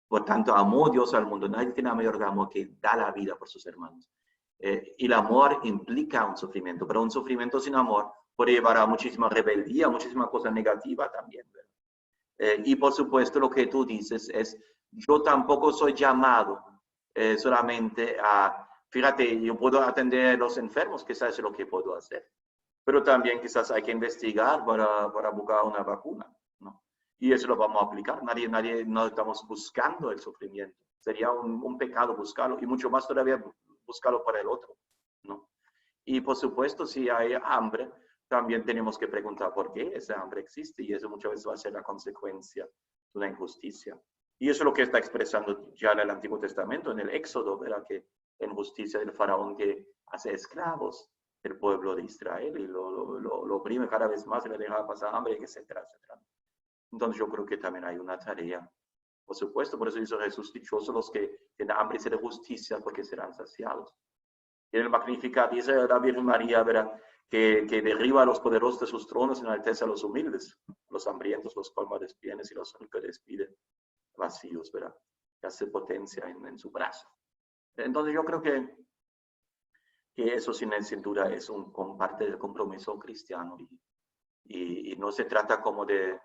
Speaker 2: por tanto, amó Dios al mundo. Nadie tiene mayor amor que da la vida por sus hermanos. Y el amor implica un sufrimiento, pero un sufrimiento sin amor puede llevar a muchísima rebeldía, muchísima cosa negativa también. Y por supuesto, lo que tú dices es, yo tampoco soy llamado solamente a... Fíjate, yo puedo atender a los enfermos, quizás es lo que puedo hacer. Pero también quizás hay que investigar para buscar una vacuna, ¿no? Y eso lo vamos a aplicar. Nadie no estamos buscando el sufrimiento. Sería un pecado buscarlo y mucho más todavía buscarlo para el otro, ¿no? Y por supuesto, si hay hambre, también tenemos que preguntar por qué esa hambre existe y eso muchas veces va a ser la consecuencia de una injusticia. Y eso es lo que está expresando ya en el Antiguo Testamento, en el Éxodo, ¿verdad? Que la injusticia del faraón que hace esclavos del pueblo de Israel y lo oprime cada vez más y le deja pasar hambre, etcétera, etcétera. Entonces yo creo que también hay una tarea. Por supuesto, por eso hizo Jesús: dichosos los que tienen hambre y sed de justicia, porque serán saciados. Y en el Magnificat dice la Virgen María, ¿verdad?, que derriba a los poderosos de sus tronos y enaltece a los humildes, los hambrientos, los colma de bienes y los que despiden vacíos, ¿verdad? Que hace potencia en su brazo. Entonces yo creo que eso sin duda es parte del compromiso cristiano, y no se trata como de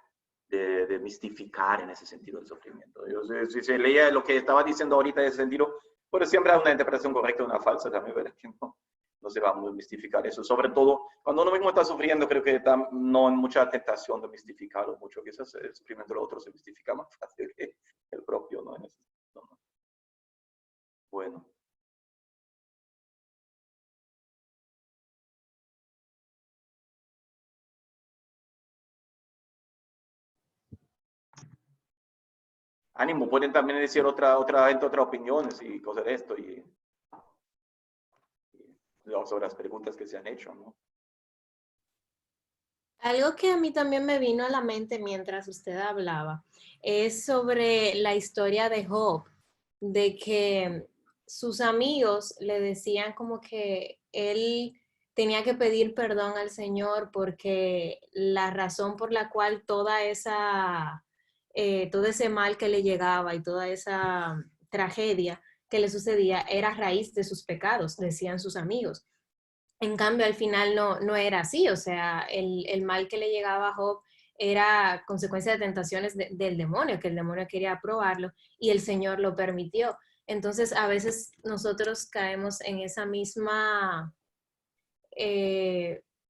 Speaker 2: mistificar en ese sentido el sufrimiento. Si se leía lo que estaba diciendo ahorita en ese sentido, pero siempre hay una interpretación correcta y una falsa también, ¿verdad? Que no se va a mistificar eso. Sobre todo cuando uno mismo está sufriendo, creo que no hay mucha tentación de mistificarlo mucho. Quizás el sufrimiento del otro se mistifica más fácil que el propio, ¿no? Bueno. Ánimo, pueden también decir otra opiniones y cosas de esto, y sobre las preguntas que se han hecho, ¿no?
Speaker 5: Algo que a mí también me vino a la mente mientras usted hablaba es sobre la historia de Job, de que sus amigos le decían como que él tenía que pedir perdón al Señor porque la razón por la cual todo ese mal que le llegaba y toda esa tragedia que le sucedía era a raíz de sus pecados, decían sus amigos. En cambio, al final no era así, o sea, el mal que le llegaba a Job era consecuencia de tentaciones del demonio, que el demonio quería probarlo y el Señor lo permitió. Entonces, a veces nosotros caemos en esa misma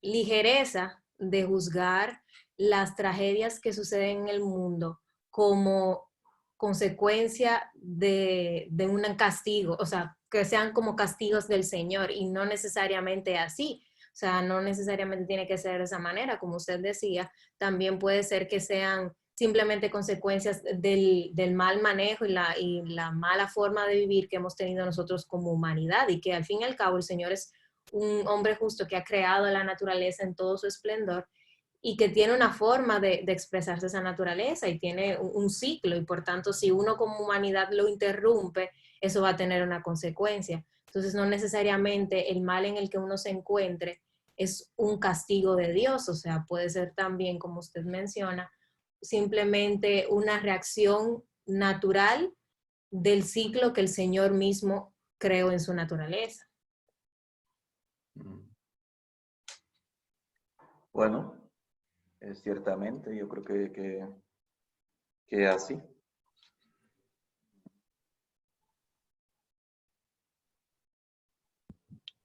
Speaker 5: ligereza de juzgar las tragedias que suceden en el mundo como consecuencia de un castigo, o sea, que sean como castigos del Señor y no necesariamente así. O sea, no necesariamente tiene que ser de esa manera, como usted decía, también puede ser que sean simplemente consecuencias del mal manejo y la mala forma de vivir que hemos tenido nosotros como humanidad, y que al fin y al cabo el Señor es un hombre justo que ha creado la naturaleza en todo su esplendor y que tiene una forma de expresarse esa naturaleza y tiene un ciclo, y por tanto si uno como humanidad lo interrumpe, eso va a tener una consecuencia. Entonces no necesariamente el mal en el que uno se encuentre es un castigo de Dios, o sea, puede ser también, como usted menciona, simplemente una reacción natural del ciclo que el Señor mismo creó en su naturaleza.
Speaker 2: Bueno, ciertamente, yo creo que así.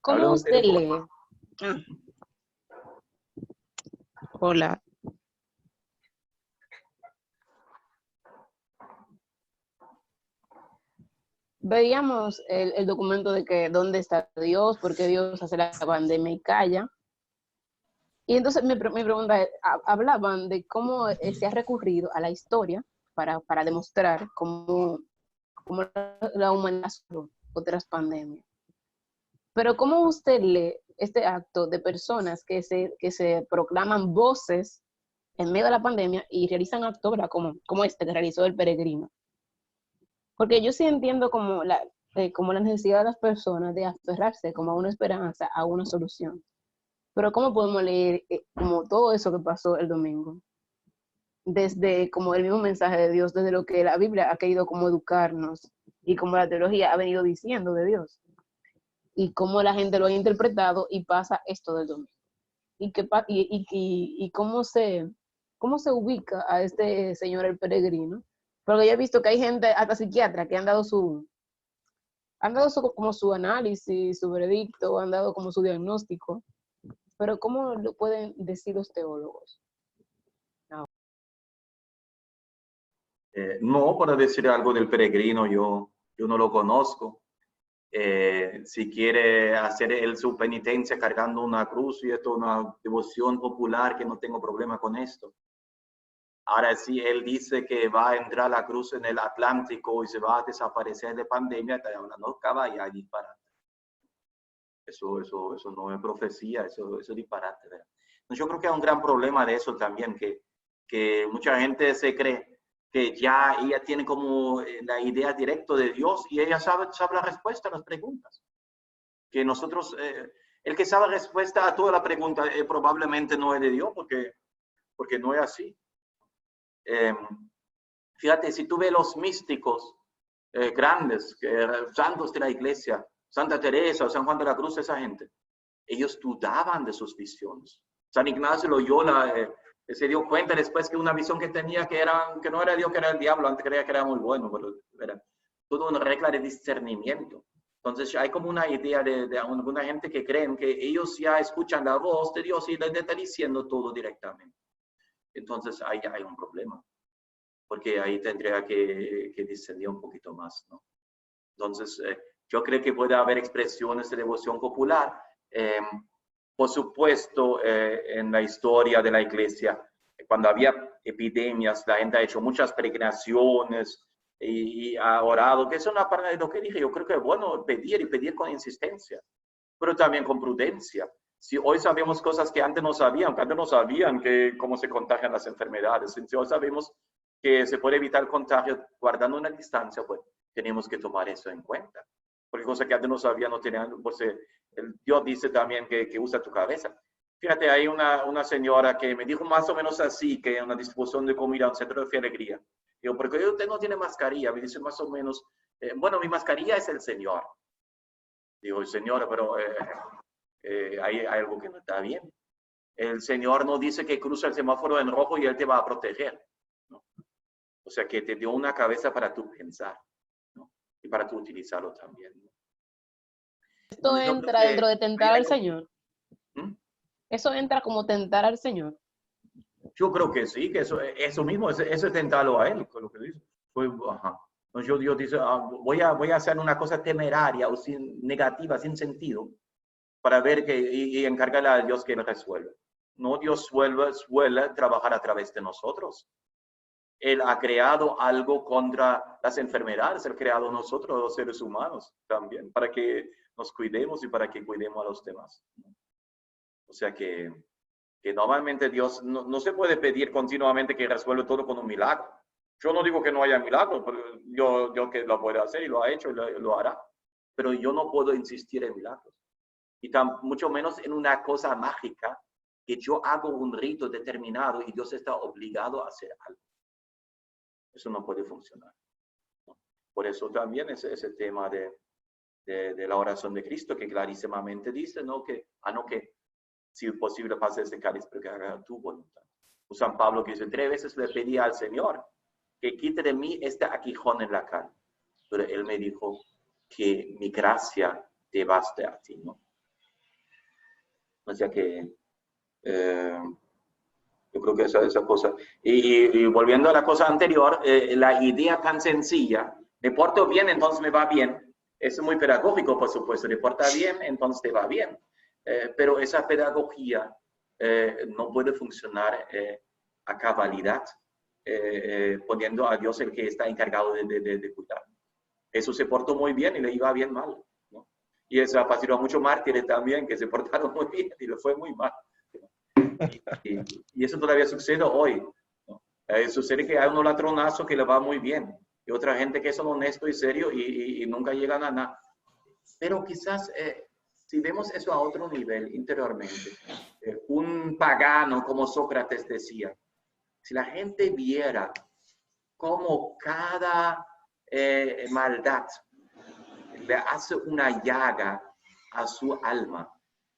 Speaker 4: ¿Cómo usted lee? Hola. Veíamos el documento de que dónde está Dios, por qué Dios hace la pandemia y calla. Y entonces mi pregunta es, hablaban de cómo se ha recurrido a la historia para demostrar cómo la humanidad superó otras pandemias. Pero ¿cómo usted lee este acto de personas que se proclaman voces en medio de la pandemia y realizan actos, ¿verdad?, como este que realizó el peregrino? Porque yo sí entiendo como la necesidad de las personas de aferrarse como a una esperanza, a una solución. Pero ¿cómo podemos leer como todo eso que pasó el domingo? Desde como el mismo mensaje de Dios, desde lo que la Biblia ha querido como educarnos y como la teología ha venido diciendo de Dios. Y cómo la gente lo ha interpretado y pasa esto del domingo. Y cómo se ubica a este señor el peregrino. Porque yo he visto que hay gente, hasta psiquiatras, que han dado como su análisis, su veredicto, han dado como su diagnóstico. Pero ¿cómo lo pueden decir los teólogos? No.
Speaker 2: No, para decir algo del peregrino, yo no lo conozco. Si quiere hacer él su penitencia cargando una cruz, y esto es una devoción popular, que no tengo problema con esto. Ahora, si él dice que va a entrar la cruz en el Atlántico y se va a desaparecer de pandemia, está hablando caballa, disparate. Eso no es profecía, eso es disparate, ¿verdad? Entonces, yo creo que hay un gran problema de eso también, que que mucha gente se cree que ya ella tiene como la idea directa de Dios y ella sabe la respuesta a las preguntas. Que nosotros, el que sabe la respuesta a toda la pregunta probablemente no es de Dios, porque no es así. Fíjate, si tú ves los místicos grandes, santos de la iglesia, Santa Teresa o San Juan de la Cruz, esa gente, ellos dudaban de sus visiones. San Ignacio Loyola se dio cuenta después que una visión que tenía que no era Dios, que era el diablo. Antes creía que era muy bueno, pero era toda una regla de discernimiento. Entonces hay como una idea de alguna gente que creen que ellos ya escuchan la voz de Dios y le está diciendo todo directamente. Entonces ahí hay un problema, porque ahí tendría que discernir un poquito más, ¿no? Entonces yo creo que puede haber expresiones de devoción popular. Por supuesto, en la historia de la iglesia, cuando había epidemias, la gente ha hecho muchas peregrinaciones y ha orado, que es una parte de lo que dije. Yo creo que es bueno pedir y pedir con insistencia, pero también con prudencia. Si hoy sabemos cosas que antes no sabían, que cómo se contagian las enfermedades, si hoy sabemos que se puede evitar el contagio guardando una distancia, pues tenemos que tomar eso en cuenta. Porque cosas que antes no sabían, no tenían, pues Dios dice también que usa tu cabeza. Fíjate, hay una señora que me dijo más o menos así, que en una distribución de comida, un centro de fe alegría. Digo, porque usted no tiene mascarilla. Me dice más o menos, bueno, mi mascarilla es el Señor. Digo, Señor, pero hay algo que no está bien. El Señor no dice que cruza el semáforo en rojo y Él te va a proteger, ¿no? O sea, que te dio una cabeza para tú pensar, ¿no? Y para tú utilizarlo también, ¿no?
Speaker 4: Esto entra dentro de tentar al Señor.
Speaker 2: ¿Mm?
Speaker 4: Eso entra como tentar al Señor.
Speaker 2: Yo creo que sí, que eso mismo, eso es tentarlo a Él, con lo que dice. Entonces Dios dice, voy a hacer una cosa temeraria o negativa, sin sentido, para ver y encargarle a Dios que lo resuelva. No, Dios suele trabajar a través de nosotros. Él ha creado algo contra las enfermedades, Él ha creado nosotros, los seres humanos, también, para que nos cuidemos y para que cuidemos a los demás. O sea que normalmente Dios no se puede pedir continuamente que resuelva todo con un milagro. Yo no digo que no haya milagros, pero yo que lo puede hacer y lo ha hecho y lo hará. Pero yo no puedo insistir en milagros. Y mucho menos en una cosa mágica, que yo hago un rito determinado y Dios está obligado a hacer algo. Eso no puede funcionar, ¿no? Por eso también ese tema de la oración de Cristo, que clarísimamente dice, ¿no? Que si es posible pase ese cáliz, pero que haga tu voluntad. O San Pablo, que dice, 3 veces le pedí al Señor que quite de mí este aguijón en la carne. Pero Él me dijo que mi gracia te baste a ti, ¿no? O sea que yo creo que esa cosa. Y volviendo a la cosa anterior, la idea tan sencilla, me porto bien, entonces me va bien. Es muy pedagógico, por supuesto. Me porta bien, entonces te va bien. Pero esa pedagogía no puede funcionar a cabalidad, poniendo a Dios el que está encargado de cuidar. Eso se portó muy bien y le iba bien mal, ¿no? Y eso apasiona a muchos mártires también, que se portaron muy bien y le fue muy mal. Y eso todavía sucede hoy, ¿no? Sucede que hay un ladronazo que le va muy bien y otra gente que son honesto y serio y nunca llegan a nada. Pero quizás si vemos eso a otro nivel interiormente, un pagano como Sócrates decía, si la gente viera cómo cada maldad le hace una llaga a su alma,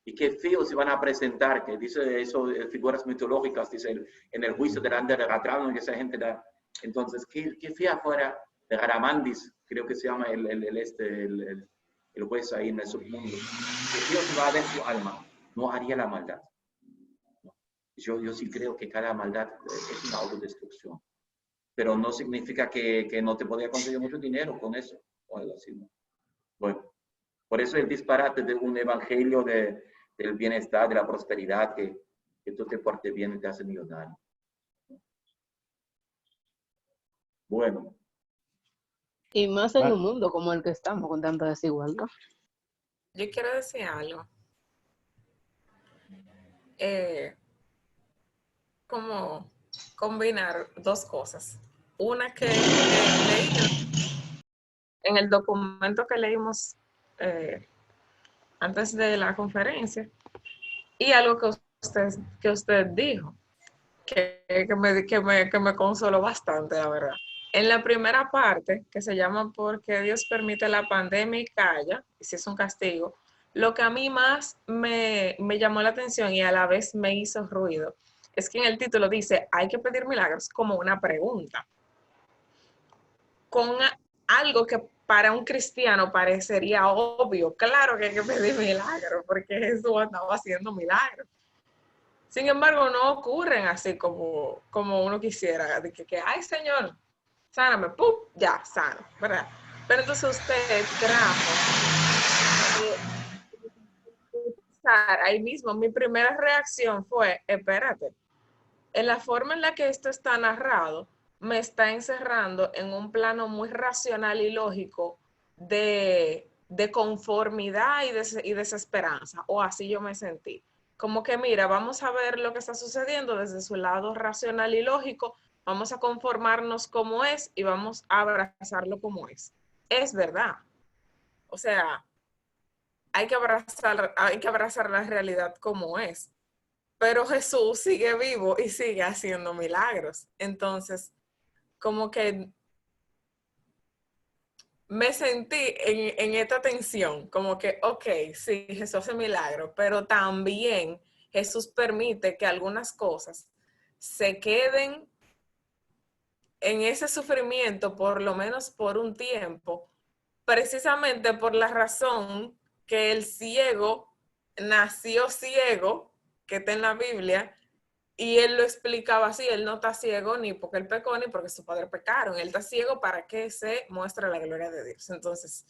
Speaker 2: y qué feo se van a presentar, que dice eso, figuras mitológicas, dice en el juicio delante de Ratrano, que esa gente da. Entonces, qué fea fuera de Garamandis, creo que se llama el juez ahí en el submundo. Que feo se va a ver su alma, no haría la maldad. Yo sí creo que cada maldad es una autodestrucción, pero no significa que no te podía conseguir mucho dinero con eso, o algo así, ¿no? Bueno, por eso el disparate de un evangelio del bienestar, de la prosperidad, que tú te portes bien y te hace millonario. Bueno.
Speaker 4: Y más en un mundo como el que estamos, con tanta desigualdad.
Speaker 6: Yo quiero decir algo. Como combinar dos cosas. Una que leí en el documento que leímos antes de la conferencia y algo que usted dijo, que me consoló bastante, la verdad. En la primera parte, que se llama ¿Por qué Dios permite la pandemia y calla? Y si es un castigo, lo que a mí más me llamó la atención y a la vez me hizo ruido, es que en el título dice, hay que pedir milagros como una pregunta. Con algo que para un cristiano parecería obvio, claro que hay que pedir milagros, porque Jesús andaba haciendo milagros. Sin embargo, no ocurren así como uno quisiera, de que ay Señor, sáname, ¡pum! Ya, sano, ¿verdad? Pero entonces usted trajo, ahí mismo, mi primera reacción fue, espérate, en la forma en la que esto está narrado, me está encerrando en un plano muy racional y lógico de conformidad y desesperanza, o así yo me sentí. Como que mira, vamos a ver lo que está sucediendo desde su lado racional y lógico, vamos a conformarnos como es y vamos a abrazarlo como es. Es verdad. O sea, hay que abrazar la realidad como es. Pero Jesús sigue vivo y sigue haciendo milagros. Entonces, como que me sentí en esta tensión, como que, ok, sí, Jesús hace milagros, pero también Jesús permite que algunas cosas se queden en ese sufrimiento, por lo menos por un tiempo, precisamente por la razón que el ciego nació ciego, que está en la Biblia, y él lo explicaba así, él no está ciego ni porque él pecó ni porque sus padres pecaron, él está ciego para que se muestre la gloria de Dios. Entonces,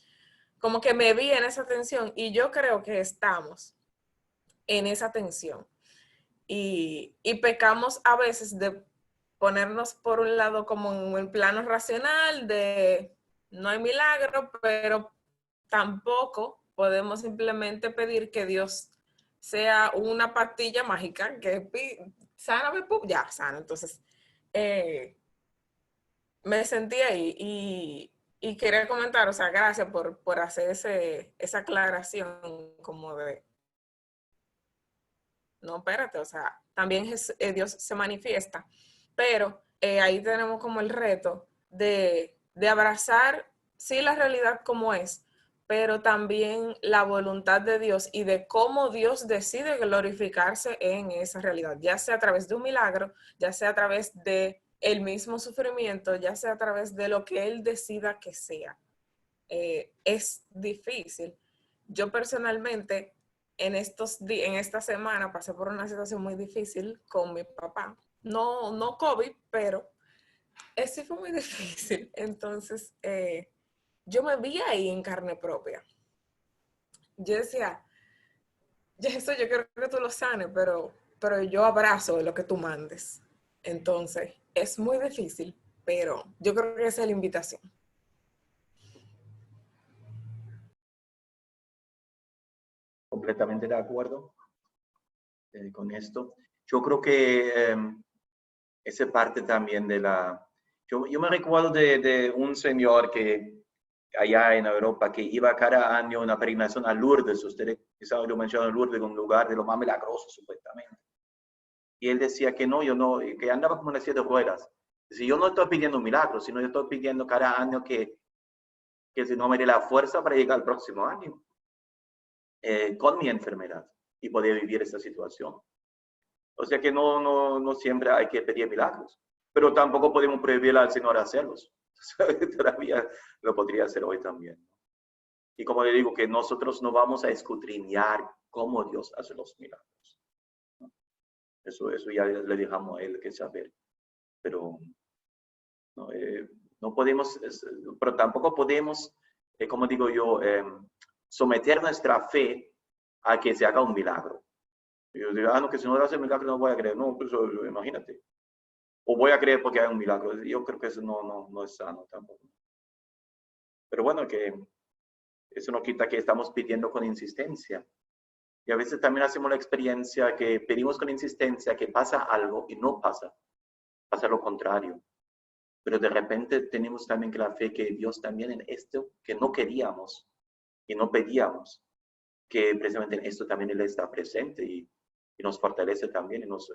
Speaker 6: como que me vi en esa tensión y yo creo que estamos en esa tensión y pecamos a veces de ponernos por un lado como en el plano racional de no hay milagro, pero tampoco podemos simplemente pedir que Dios sea una pastilla mágica que sana, ya, sana. Entonces, me sentí ahí y quería comentar, o sea, gracias por hacer esa aclaración como de, no, espérate, o sea, también Dios se manifiesta, pero ahí tenemos como el reto de abrazar, sí, la realidad como es, pero también la voluntad de Dios y de cómo Dios decide glorificarse en esa realidad, ya sea a través de un milagro, ya sea a través de el mismo sufrimiento, ya sea a través de lo que Él decida que sea. Es difícil. Yo personalmente en esta semana pasé por una situación muy difícil con mi papá. No COVID, pero sí fue muy difícil. Entonces, yo me vi ahí en carne propia. Yo decía, eso yo quiero que tú lo sanes, pero yo abrazo lo que tú mandes. Entonces, es muy difícil, pero yo creo que esa es la invitación.
Speaker 2: Completamente de acuerdo con esto. Yo creo que esa parte también de la... Yo me recuerdo de un señor que allá en Europa que iba cada año a una peregrinación a Lourdes. Ustedes quizás lo mencionan, Lourdes, un lugar de lo más milagroso supuestamente. Y él decía que no, yo no, que andaba como en las 7 ruedas. Si yo no estoy pidiendo un milagro, sino yo estoy pidiendo cada año que si no me dé la fuerza para llegar al próximo año con mi enfermedad y poder vivir esta situación. O sea que no siempre hay que pedir milagros, pero tampoco podemos prohibirle al Señor hacerlos. Todavía lo podría hacer hoy también. Y como le digo, que nosotros no vamos a escudriñar cómo Dios hace los milagros. Eso ya le dejamos a Él que saber. Pero no podemos, pero tampoco podemos, como digo yo, someter nuestra fe a que se haga un milagro. Yo digo, no, que si no hace milagro no voy a creer. No, pues imagínate. O voy a creer porque hay un milagro. Yo creo que eso no es sano tampoco. Pero bueno, que eso no quita que estamos pidiendo con insistencia. Y a veces también hacemos la experiencia que pedimos con insistencia que pasa algo y no pasa. pasa lo contrario. Pero de repente tenemos también que la fe que Dios también en esto que no queríamos y no pedíamos, que precisamente en esto también Él está presente y nos fortalece también y nos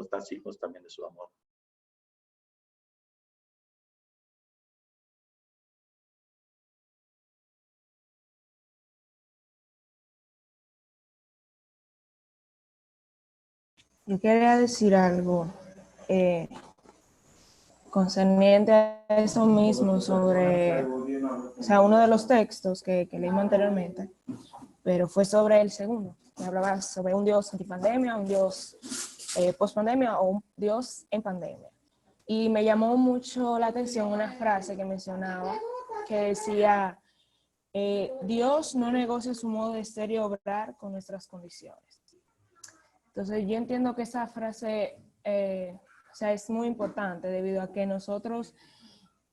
Speaker 2: da signos también de su amor.
Speaker 7: Yo quería decir algo concerniente a eso mismo sobre, o sea, uno de los textos que leímos anteriormente, pero fue sobre el segundo, que hablaba sobre un Dios antipandemia, un Dios post-pandemia o un Dios en pandemia. Y me llamó mucho la atención una frase que mencionaba, que decía, Dios no negocia su modo de ser y obrar con nuestras condiciones. Entonces yo entiendo que esa frase o sea, es muy importante debido a que nosotros,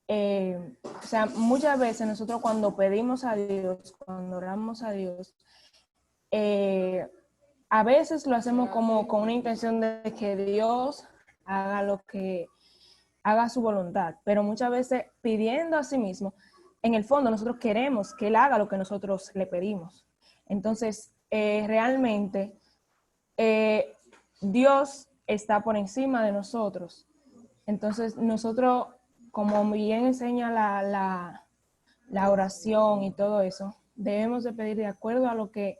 Speaker 7: o sea, muchas veces nosotros cuando pedimos a Dios, cuando oramos a Dios, a veces lo hacemos como con una intención de que Dios haga su voluntad, pero muchas veces pidiendo a sí mismo, en el fondo nosotros queremos que Él haga lo que nosotros le pedimos. Entonces, realmente, Dios está por encima de nosotros. Entonces, nosotros, como bien enseña la oración y todo eso, debemos de pedir de acuerdo a lo que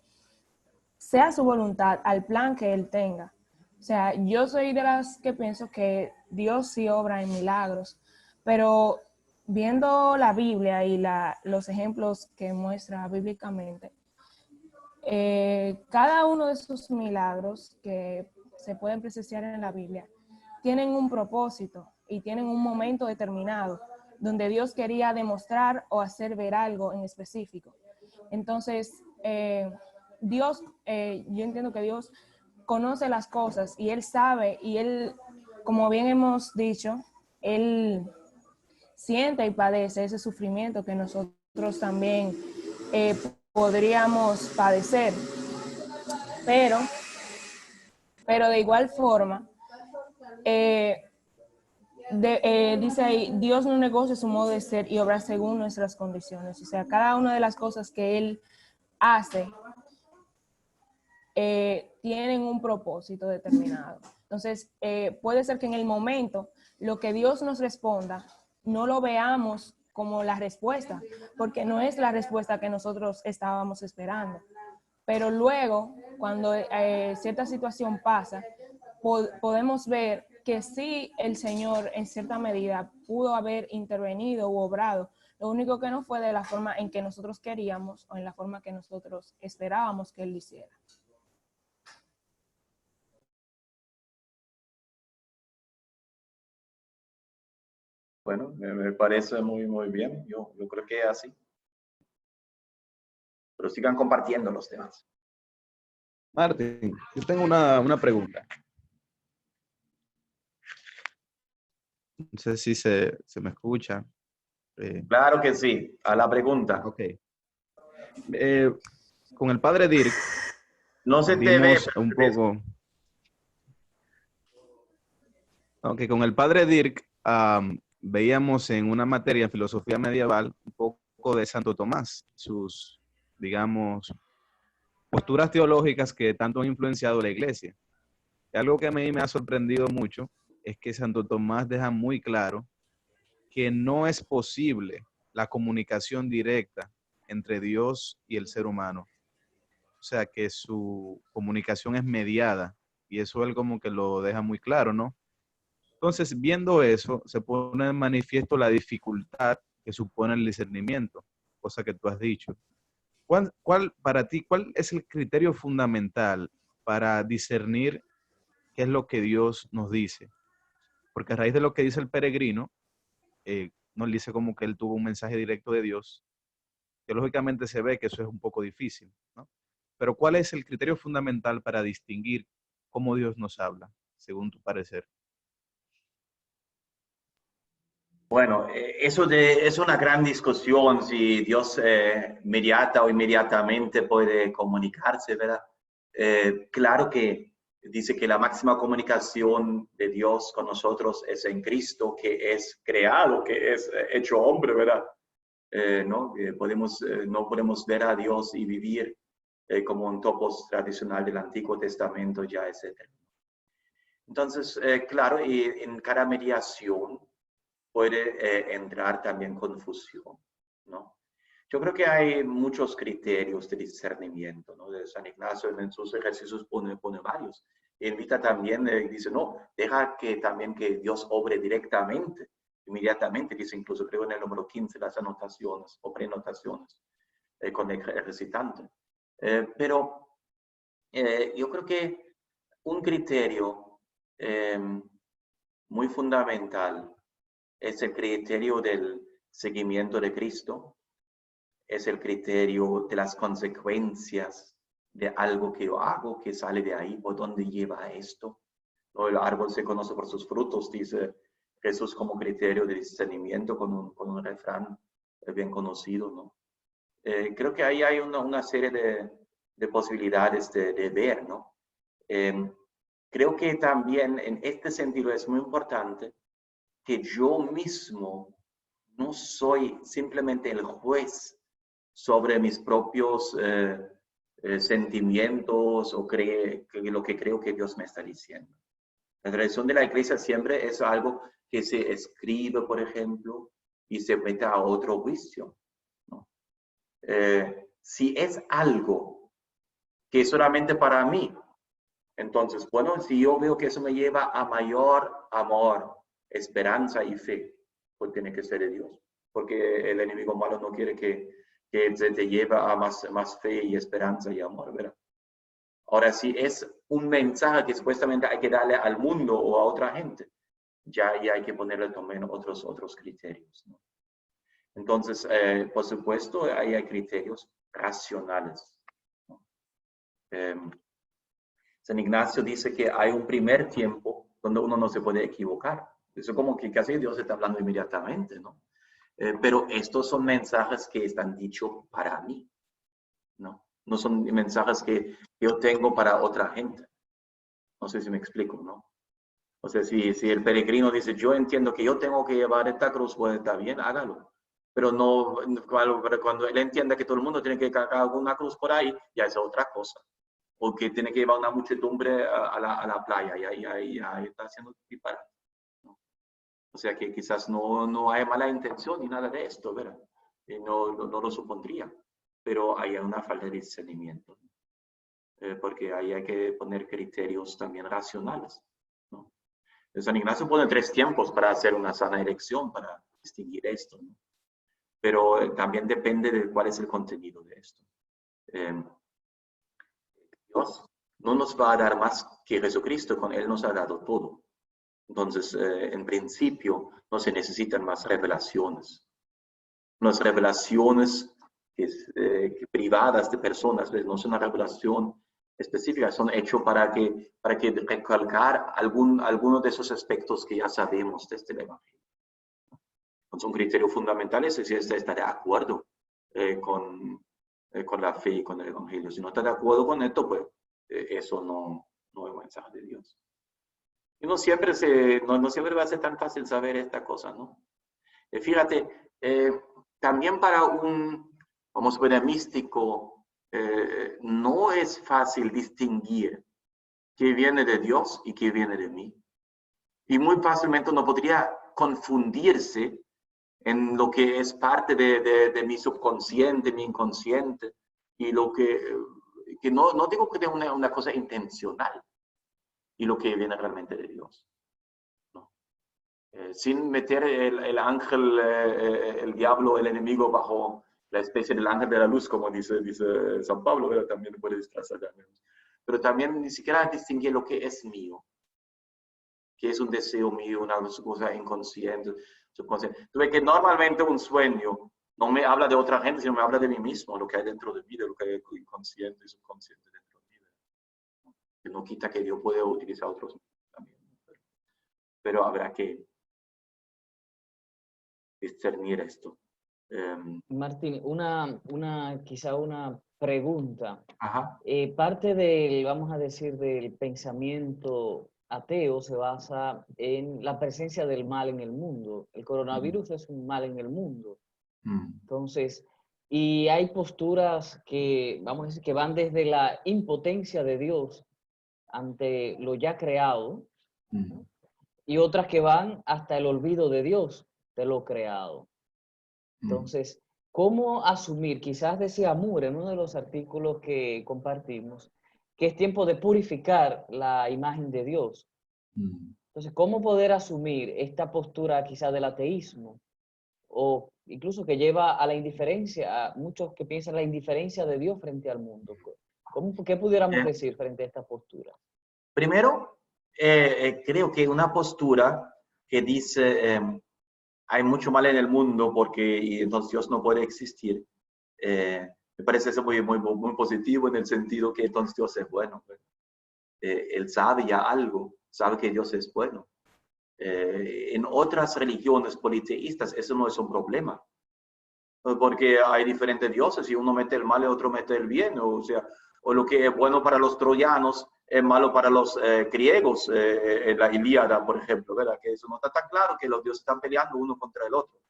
Speaker 7: sea su voluntad, al plan que Él tenga. O sea, yo soy de las que pienso que Dios sí obra en milagros, pero viendo la Biblia y los ejemplos que muestra bíblicamente, cada uno de esos milagros que se pueden presenciar en la Biblia tienen un propósito y tienen un momento determinado donde Dios quería demostrar o hacer ver algo en específico. Entonces, Dios, yo entiendo que Dios conoce las cosas y Él sabe y Él, como bien hemos dicho, Él siente y padece ese sufrimiento que nosotros también podríamos padecer. Pero de igual forma, dice ahí, Dios no negocia su modo de ser y obra según nuestras condiciones. O sea, cada una de las cosas que Él hace tienen un propósito determinado. Entonces, puede ser que en el momento lo que Dios nos responda no lo veamos como la respuesta, porque no es la respuesta que nosotros estábamos esperando. Pero luego, cuando cierta situación pasa, podemos ver que sí el Señor en cierta medida pudo haber intervenido u obrado. Lo único que no fue de la forma en que nosotros queríamos o en la forma que nosotros esperábamos que Él lo hiciera.
Speaker 2: Bueno, me parece muy, muy bien. Yo creo que es así. Pero sigan compartiendo los temas.
Speaker 3: Martín, yo tengo una pregunta. No sé si se me escucha.
Speaker 2: Claro que sí, a la pregunta.
Speaker 3: Ok. Con el padre Dirk,
Speaker 2: No se te ve.
Speaker 3: un poco. Ok, con el padre Dirk veíamos en una materia en filosofía medieval un poco de Santo Tomás, sus, digamos, posturas teológicas que tanto han influenciado la iglesia. Y algo que a mí me ha sorprendido mucho es que Santo Tomás deja muy claro que no es posible la comunicación directa entre Dios y el ser humano. O sea, que su comunicación es mediada y eso él como que lo deja muy claro, ¿no? Entonces, viendo eso, se pone en manifiesto la dificultad que supone el discernimiento, cosa que tú has dicho. Para ti, cuál es el criterio fundamental para discernir qué es lo que Dios nos dice? Porque a raíz de lo que dice el peregrino, nos dice como que él tuvo un mensaje directo de Dios, que lógicamente se ve que eso es un poco difícil, ¿no? Pero ¿cuál es el criterio fundamental para distinguir cómo Dios nos habla, según tu parecer?
Speaker 2: Bueno, eso es una gran discusión si Dios inmediata o inmediatamente puede comunicarse, ¿verdad? Claro que dice que la máxima comunicación de Dios con nosotros es en Cristo, que es creado, que es hecho hombre, ¿verdad? ¿No? No podemos ver a Dios y vivir como un topos tradicional del Antiguo Testamento, ya, etc. Entonces, claro, y en cada mediación puede entrar también confusión, ¿no? Yo creo que hay muchos criterios de discernimiento, ¿no? De San Ignacio en sus ejercicios pone varios. Invita también, dice, no, deja que también que Dios obre directamente, inmediatamente, dice incluso, creo en el número 15, las anotaciones o prenotaciones con el recitante. Pero yo creo que un criterio muy fundamental es el criterio del seguimiento de Cristo, es el criterio de las consecuencias de algo que yo hago, que sale de ahí, por dónde lleva esto. ¿No? El árbol se conoce por sus frutos, dice Jesús como criterio de discernimiento con un refrán bien conocido, ¿no? Creo que ahí hay una serie de posibilidades de ver, ¿no? Creo que también en este sentido es muy importante que yo mismo no soy simplemente el juez sobre mis propios sentimientos o lo que creo que Dios me está diciendo. La tradición de la iglesia siempre es algo que se escribe, por ejemplo, y se mete a otro juicio, ¿no? Si es algo que es solamente para mí, entonces, bueno, si yo veo que eso me lleva a mayor amor, esperanza y fe, pues tiene que ser de Dios. Porque el enemigo malo no quiere que se te lleve a más fe y esperanza y amor, ¿verdad? Ahora, si es un mensaje que supuestamente hay que darle al mundo o a otra gente, ya hay que ponerle también otros criterios, ¿no? Entonces, por supuesto, ahí hay criterios racionales, ¿no? San Ignacio dice que hay un primer tiempo donde uno no se puede equivocar. Eso como que casi Dios está hablando inmediatamente, ¿no? Pero estos son mensajes que están dichos para mí, ¿no? No son mensajes que yo tengo para otra gente. No sé si me explico, ¿no? O sea, si el peregrino dice, yo entiendo que yo tengo que llevar esta cruz, pues está bien, hágalo. Pero cuando él entienda que todo el mundo tiene que cargar alguna cruz por ahí, ya es otra cosa. O que tiene que llevar una muchedumbre a la playa, y ahí está haciendo disparate, ¿no? O sea que quizás no hay mala intención ni nada de esto, ¿verdad? No lo supondría, pero hay una falta de discernimiento, porque ahí hay que poner criterios también racionales, ¿no? San Ignacio pone 3 tiempos para hacer una sana elección, para distinguir esto, ¿no? Pero también depende de cuál es el contenido de esto. Dios no nos va a dar más que Jesucristo, con Él nos ha dado todo. Entonces, en principio, no se necesitan más revelaciones. Unas revelaciones privadas de personas, ¿ves? No es una revelación específica, son hechos para que recalcar algunos de esos aspectos que ya sabemos desde el Evangelio. Entonces, un criterio fundamental es si está de acuerdo con la fe y con el Evangelio. Si no está de acuerdo con esto, pues eso no es un mensaje de Dios. Y no siempre va a ser tan fácil saber esta cosa, ¿no? Fíjate, también para vamos a ver, místico, no es fácil distinguir qué viene de Dios y qué viene de mí. Y muy fácilmente uno podría confundirse en lo que es parte de mi subconsciente, mi inconsciente, y lo que no digo que sea una cosa intencional, y lo que viene realmente de Dios, ¿no? Sin meter el ángel, el diablo, el enemigo bajo la especie del ángel de la luz, como dice San Pablo, ¿verdad? También puede disfrazar. Pero también ni siquiera distinguir lo que es mío, que es un deseo mío, una cosa inconsciente, subconsciente. Tú ves que normalmente un sueño no me habla de otra gente, sino me habla de mí mismo, lo que hay dentro de mí, de lo que hay inconsciente y subconsciente dentro de mí. Que no quita que Dios pueda utilizar otros también. Pero habrá que discernir esto.
Speaker 1: Martín, quizá una Pregunta.
Speaker 2: Ajá.
Speaker 1: Parte del, vamos a decir, del pensamiento ateo se basa en la presencia del mal en el mundo. El coronavirus es un mal en el mundo. Entonces, y hay posturas que, vamos a decir, que van desde la impotencia de Dios ante lo ya creado, ¿no? Y otras que van hasta el olvido de Dios de lo creado. Entonces, ¿cómo asumir? Quizás decía Moore en uno de los artículos que compartimos, que es tiempo de purificar la imagen de Dios. Entonces, ¿cómo poder asumir esta postura quizás del ateísmo? O incluso que lleva a la indiferencia, a muchos que piensan la indiferencia de Dios frente al mundo. ¿Qué pudiéramos decir frente a esta postura?
Speaker 2: Primero, creo que una postura que dice hay mucho mal en el mundo porque y entonces Dios no puede existir, me parece eso muy positivo en el sentido que entonces Dios es bueno. Él sabe ya algo, sabe que Dios es bueno. En otras religiones politeístas eso no es un problema, porque hay diferentes dioses y uno mete el mal y otro mete el bien, o sea, o lo que es bueno para los troyanos es malo para los griegos, en la Ilíada, por ejemplo, ¿verdad? Que eso no está tan claro, que los dioses están peleando uno contra el otro,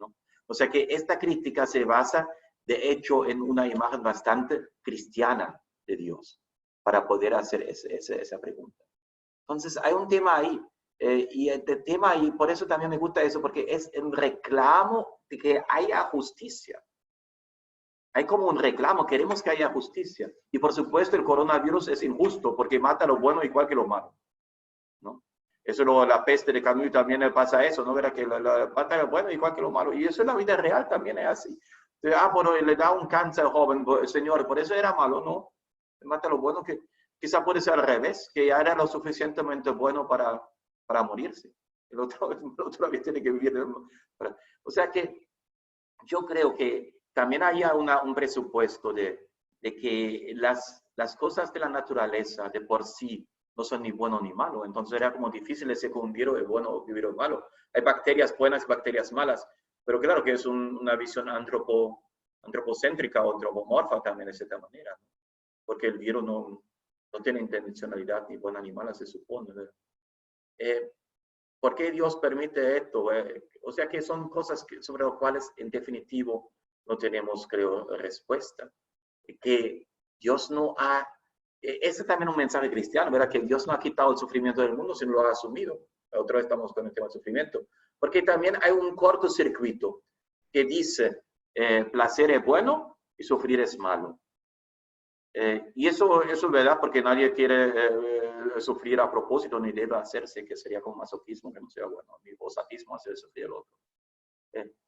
Speaker 2: ¿no? O sea que esta crítica se basa, de hecho, en una imagen bastante cristiana de Dios, para poder hacer esa pregunta. Entonces, hay un tema ahí. Y este tema, y por eso también me gusta eso, porque es un reclamo de que haya justicia. Hay como un reclamo, queremos que haya justicia. Y por supuesto el coronavirus es injusto porque mata a lo bueno igual que lo malo, ¿no? Eso la peste de Camus también le pasa eso, ¿no? Verá que mata a lo bueno igual que lo malo. Y eso en la vida real también es así. Bueno, le da un cáncer joven, señor, por eso era malo, ¿no? Mata a lo bueno, que quizá puede ser al revés, que ya era lo suficientemente bueno para morirse. El otro vez tiene que vivir. O sea que yo creo que también haya un presupuesto de que las cosas de la naturaleza de por sí no son ni bueno ni malo. Entonces era como difícil ese que un virus es bueno o un virus es malo. Hay bacterias buenas y bacterias malas, pero claro que es una visión antropocéntrica o antropomorfa también de cierta manera, ¿no? Porque el virus no tiene intencionalidad ni buena ni mala, se supone, ¿verdad? ¿Por qué Dios permite esto? O sea que son cosas sobre las cuales en definitivo no tenemos, creo, respuesta. Que Dios no ha... Ese es también un mensaje cristiano, ¿verdad? Que Dios no ha quitado el sufrimiento del mundo, sino lo ha asumido. Otra vez estamos con el tema del sufrimiento. Porque también hay un cortocircuito que dice, placer es bueno y sufrir es malo. Y eso es verdad, porque nadie quiere sufrir a propósito, ni debe hacerse, que sería como masoquismo, que no sea bueno, ni sadismo hacer sufrir al otro.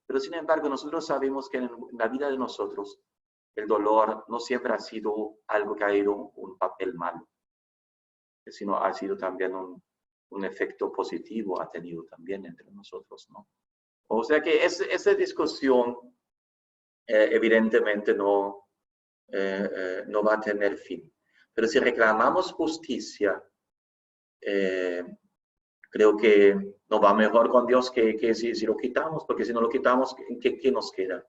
Speaker 2: Pero sin embargo, nosotros sabemos que en la vida de nosotros, el dolor no siempre ha sido algo que ha ido un papel malo, sino ha sido también un efecto positivo, ha tenido también entre nosotros, ¿no? O sea que esa discusión evidentemente no va a tener fin. Pero si reclamamos justicia, creo que nos va mejor con Dios que si lo quitamos, porque si no lo quitamos, ¿qué nos queda?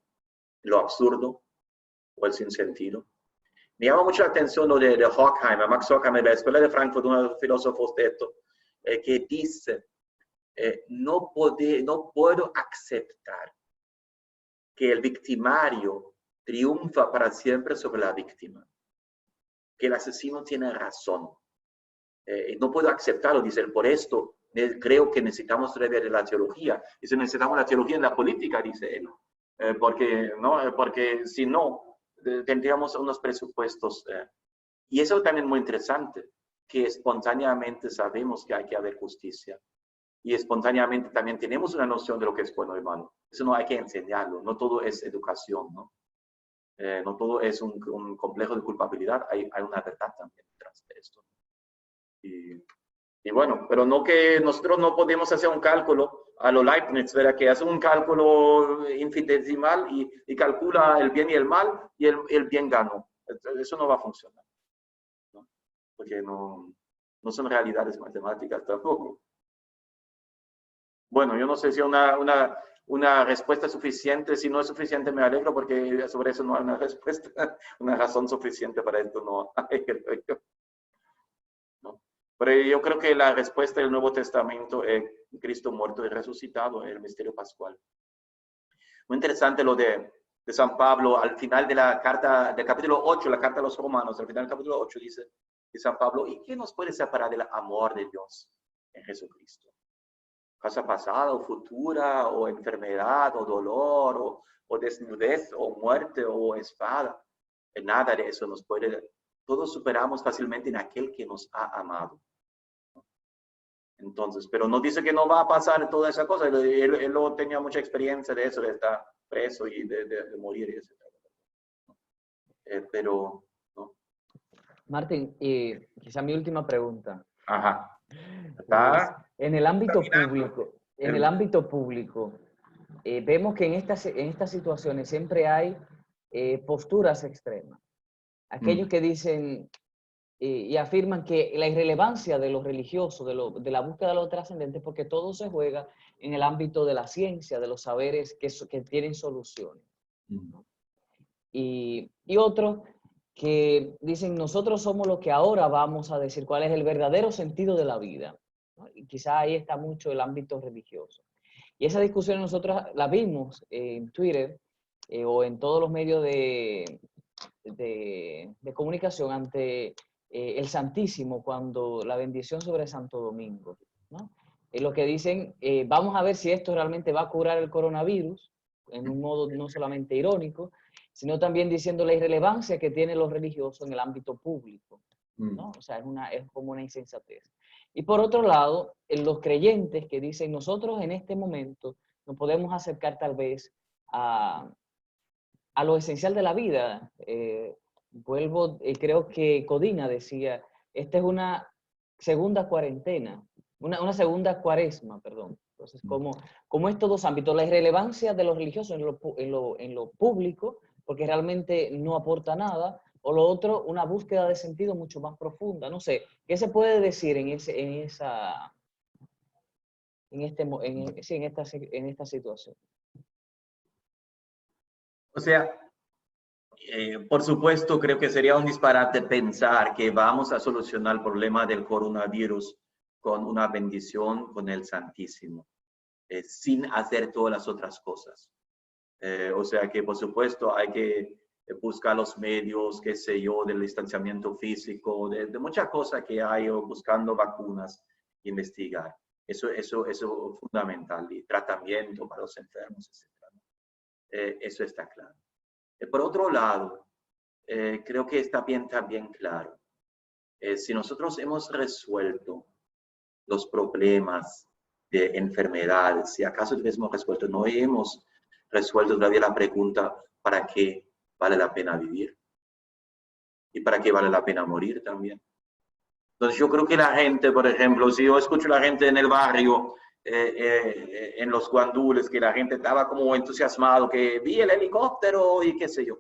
Speaker 2: ¿Lo absurdo o el sinsentido? Me llama mucho la atención lo de Horkheimer, Max Horkheimer, de la Escuela de Frankfurt, uno de los filósofos de esto, que dice, no puedo aceptar que el victimario triunfa para siempre sobre la víctima, que el asesino tiene razón. No puedo aceptarlo, dice él, por esto creo que necesitamos todavía de la teología. Dice, necesitamos la teología en la política, dice él, porque si no, tendríamos unos presupuestos. Y eso también es muy interesante, que espontáneamente sabemos que hay que haber justicia. Y espontáneamente también tenemos una noción de lo que es bueno y malo. Eso no hay que enseñarlo, no todo es educación, ¿no? No todo es un complejo de culpabilidad, hay una verdad también detrás de esto. Y bueno, pero no que nosotros no podemos hacer un cálculo a lo Leibniz, ¿verdad? Que hace un cálculo infinitesimal y calcula el bien y el mal y el bien ganó. Eso no va a funcionar, ¿no? Porque no son realidades matemáticas tampoco. Bueno, yo no sé si una respuesta suficiente. Si no es suficiente, me alegro porque sobre eso no hay una respuesta, una razón suficiente para esto no hay. ¿No? Pero yo creo que la respuesta del Nuevo Testamento es Cristo muerto y resucitado, el misterio pascual. Muy interesante lo de San Pablo, al final de la carta, del capítulo 8, la carta a los romanos, al final del capítulo 8 dice de San Pablo, ¿y qué nos puede separar del amor de Dios en Jesucristo? Cosa pasada o futura, o enfermedad, o dolor, o desnudez, o muerte, o espada. Nada de eso nos puede, todos superamos fácilmente en aquel que nos ha amado. Entonces, pero no dice que no va a pasar toda esa cosa. Él no tenía mucha experiencia de eso, de estar preso y de morir, etc. Pero, ¿no?
Speaker 1: Martín, quizá mi última pregunta.
Speaker 2: Ajá.
Speaker 1: Pues, en el ámbito público, vemos que en estas situaciones siempre hay posturas extremas. Aquellos que dicen y afirman que la irrelevancia de lo religioso, de la búsqueda de lo trascendente, porque todo se juega en el ámbito de la ciencia, de los saberes que tienen soluciones. Y otros que dicen, nosotros somos los que ahora vamos a decir cuál es el verdadero sentido de la vida, ¿no? Y quizá ahí está mucho el ámbito religioso. Y esa discusión nosotros la vimos en Twitter o en todos los medios de comunicación ante el Santísimo, cuando la bendición sobre Santo Domingo, ¿no? Lo que dicen, vamos a ver si esto realmente va a curar el coronavirus, en un modo no solamente irónico, sino también diciendo la irrelevancia que tienen los religiosos en el ámbito público, ¿no? O sea, es como una insensatez. Y por otro lado, los creyentes que dicen, nosotros en este momento nos podemos acercar tal vez a lo esencial de la vida. Creo que Codina decía, esta es una segunda cuarentena, una segunda cuaresma, perdón. Entonces, como estos dos ámbitos, la irrelevancia de lo religioso en lo público, porque realmente no aporta nada, o lo otro, una búsqueda de sentido mucho más profunda. No sé, ¿qué se puede decir en esta situación?
Speaker 2: O sea, por supuesto, creo que sería un disparate pensar que vamos a solucionar el problema del coronavirus con una bendición con el Santísimo, sin hacer todas las otras cosas. O sea que, por supuesto, hay que buscar los medios, qué sé yo, del distanciamiento físico, de muchas cosas que hay, o buscando vacunas, investigar. Eso es fundamental, y tratamiento para los enfermos, etc. Eso está claro. Por otro lado, creo que está también claro, si nosotros hemos resuelto los problemas de enfermedades, si acaso hemos resuelto, no hemos resuelto todavía la pregunta, ¿para qué vale la pena vivir? ¿Y para qué vale la pena morir también? Entonces yo creo que la gente, por ejemplo, si yo escucho a la gente en el barrio, en los guandules, que la gente estaba como entusiasmado, que vi el helicóptero y qué sé yo.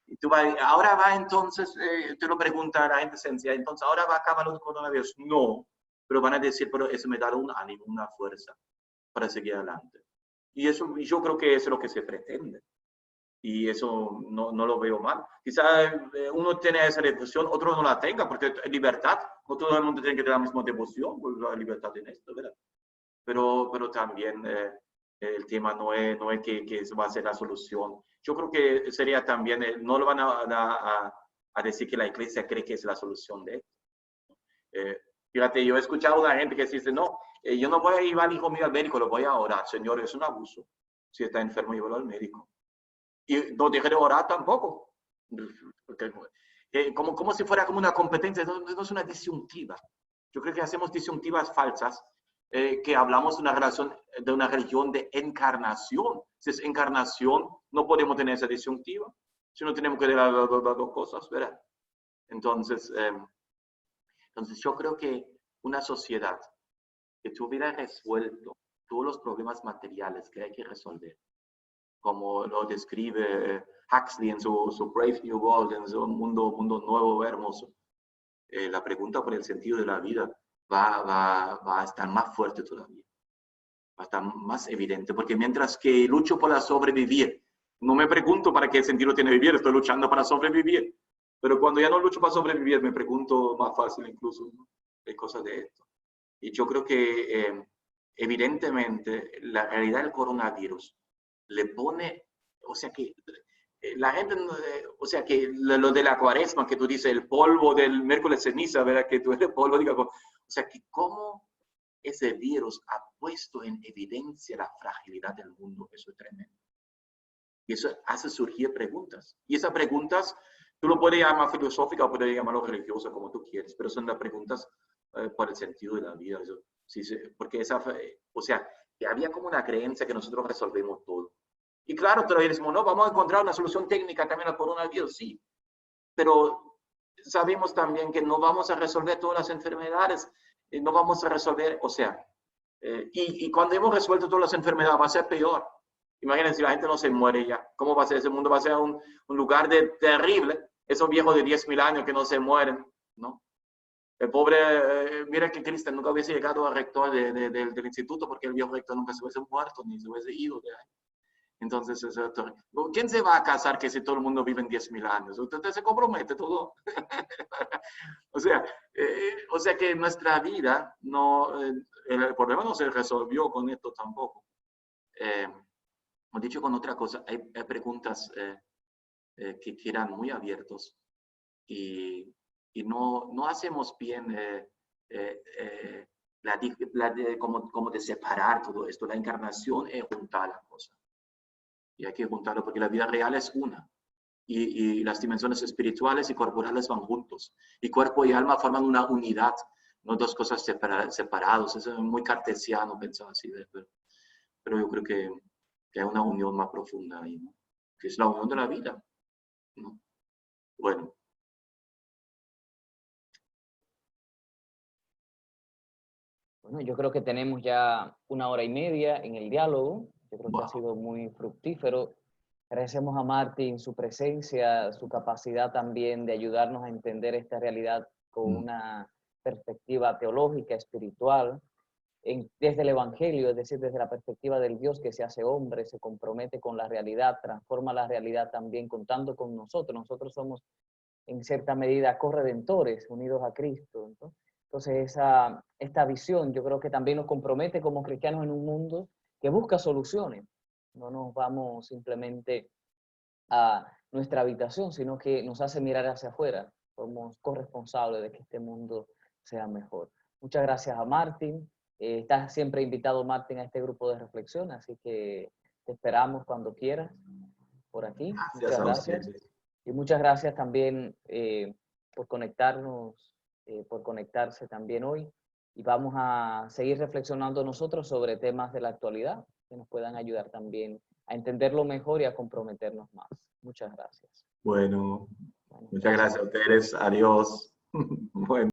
Speaker 2: Y tú vas, ahora va entonces, te lo pregunta la gente sencilla, entonces ahora va a acabar los coronavirus. No, pero van a decir, pero eso me da un ánimo, una fuerza para seguir adelante. Y yo creo que eso es lo que se pretende. Y eso no lo veo mal. Quizá uno tiene esa devoción, otro no la tenga, porque es libertad. No todo el mundo tiene que tener la misma devoción, pues la libertad en esto, ¿verdad? Pero también el tema no es que eso va a ser la solución. Yo creo que sería también, no lo van a decir que la iglesia cree que es la solución de esto. Fíjate, yo he escuchado a la gente que dice, no, yo no voy a llevar al hijo mío al médico, lo voy a orar. Señor, es un abuso. Si está enfermo, llévalo al médico. Y no deje de orar tampoco. Como si fuera como una competencia, no es una disyuntiva. Yo creo que hacemos disyuntivas falsas, que hablamos de una religión de encarnación. Si es encarnación, no podemos tener esa disyuntiva. Si no tenemos que dar las dos cosas, ¿verdad? Entonces yo creo que una sociedad que tuviera resuelto todos los problemas materiales que hay que resolver, como lo describe Huxley en su Brave New World, en su mundo nuevo, hermoso, la pregunta por el sentido de la vida va a estar más fuerte todavía. hasta más evidente, porque mientras que lucho para sobrevivir, no me pregunto para qué sentido tiene vivir, estoy luchando para sobrevivir. Pero cuando ya no lucho para sobrevivir, me pregunto más fácil incluso, ¿no?, de cosas de esto. Y yo creo que evidentemente la realidad del coronavirus le pone, o sea que la gente, o sea que lo de la cuaresma, que tú dices, el polvo del miércoles ceniza, ¿verdad? Que tú eres polvo, digamos, o sea que cómo ese virus ha puesto en evidencia la fragilidad del mundo, eso es tremendo. Y eso hace surgir preguntas. Y esas preguntas, tú lo puedes llamar filosófica o puedes llamarlo religiosa, como tú quieres, pero son las preguntas por el sentido de la vida. Eso, sí, porque o sea, que había como una creencia que nosotros resolvemos todo. Y claro, todavía decimos, no, vamos a encontrar una solución técnica también al coronavirus, sí. Pero sabemos también que no vamos a resolver todas las enfermedades, no vamos a resolver, o sea, y cuando hemos resuelto todas las enfermedades va a ser peor. Imagínense si la gente no se muere ya. ¿Cómo va a ser? Ese mundo va a ser un lugar terrible. Esos viejos de 10.000 años que no se mueren, ¿no? El pobre, mira que Cristian nunca hubiese llegado a rector del instituto porque el viejo rector nunca se hubiese muerto ni se hubiese ido de ahí. Entonces, ¿quién se va a casar que si todo el mundo vive en 10.000 años? Usted se compromete todo. o sea que nuestra vida, no, el problema no se resolvió con esto tampoco. Dicho con otra cosa, hay preguntas que quedan muy abiertos y no hacemos bien como de separar todo esto. La encarnación es juntar la cosa. Y hay que juntarlo porque la vida real es una. Y las dimensiones espirituales y corporales van juntos. Y cuerpo y alma forman una unidad, no dos cosas separadas. Eso es muy cartesiano pensar así. Pero yo creo que hay una unión más profunda ahí, ¿no?, que es la unión de la vida, ¿no? Bueno.
Speaker 1: Bueno, yo creo que tenemos ya 1 hora y media en el diálogo. Yo creo que ha sido muy fructífero. Agradecemos a Martín su presencia, su capacidad también de ayudarnos a entender esta realidad con una perspectiva teológica, espiritual, desde el Evangelio, es decir, desde la perspectiva del Dios que se hace hombre, se compromete con la realidad, transforma la realidad también contando con nosotros. Nosotros somos en cierta medida corredentores unidos a Cristo, ¿no? Entonces esta visión yo creo que también nos compromete como cristianos en un mundo que busca soluciones. No nos vamos simplemente a nuestra habitación, sino que nos hace mirar hacia afuera. Somos corresponsables de que este mundo sea mejor. Muchas gracias a Martín. Estás siempre invitado, Martín, a este grupo de reflexión, así que te esperamos cuando quieras por aquí. Muchas gracias. Y muchas gracias también por conectarse también hoy. Y vamos a seguir reflexionando nosotros sobre temas de la actualidad que nos puedan ayudar también a entenderlo mejor y a comprometernos más. Muchas gracias.
Speaker 2: Bueno, muchas gracias a ustedes. Adiós. Bueno.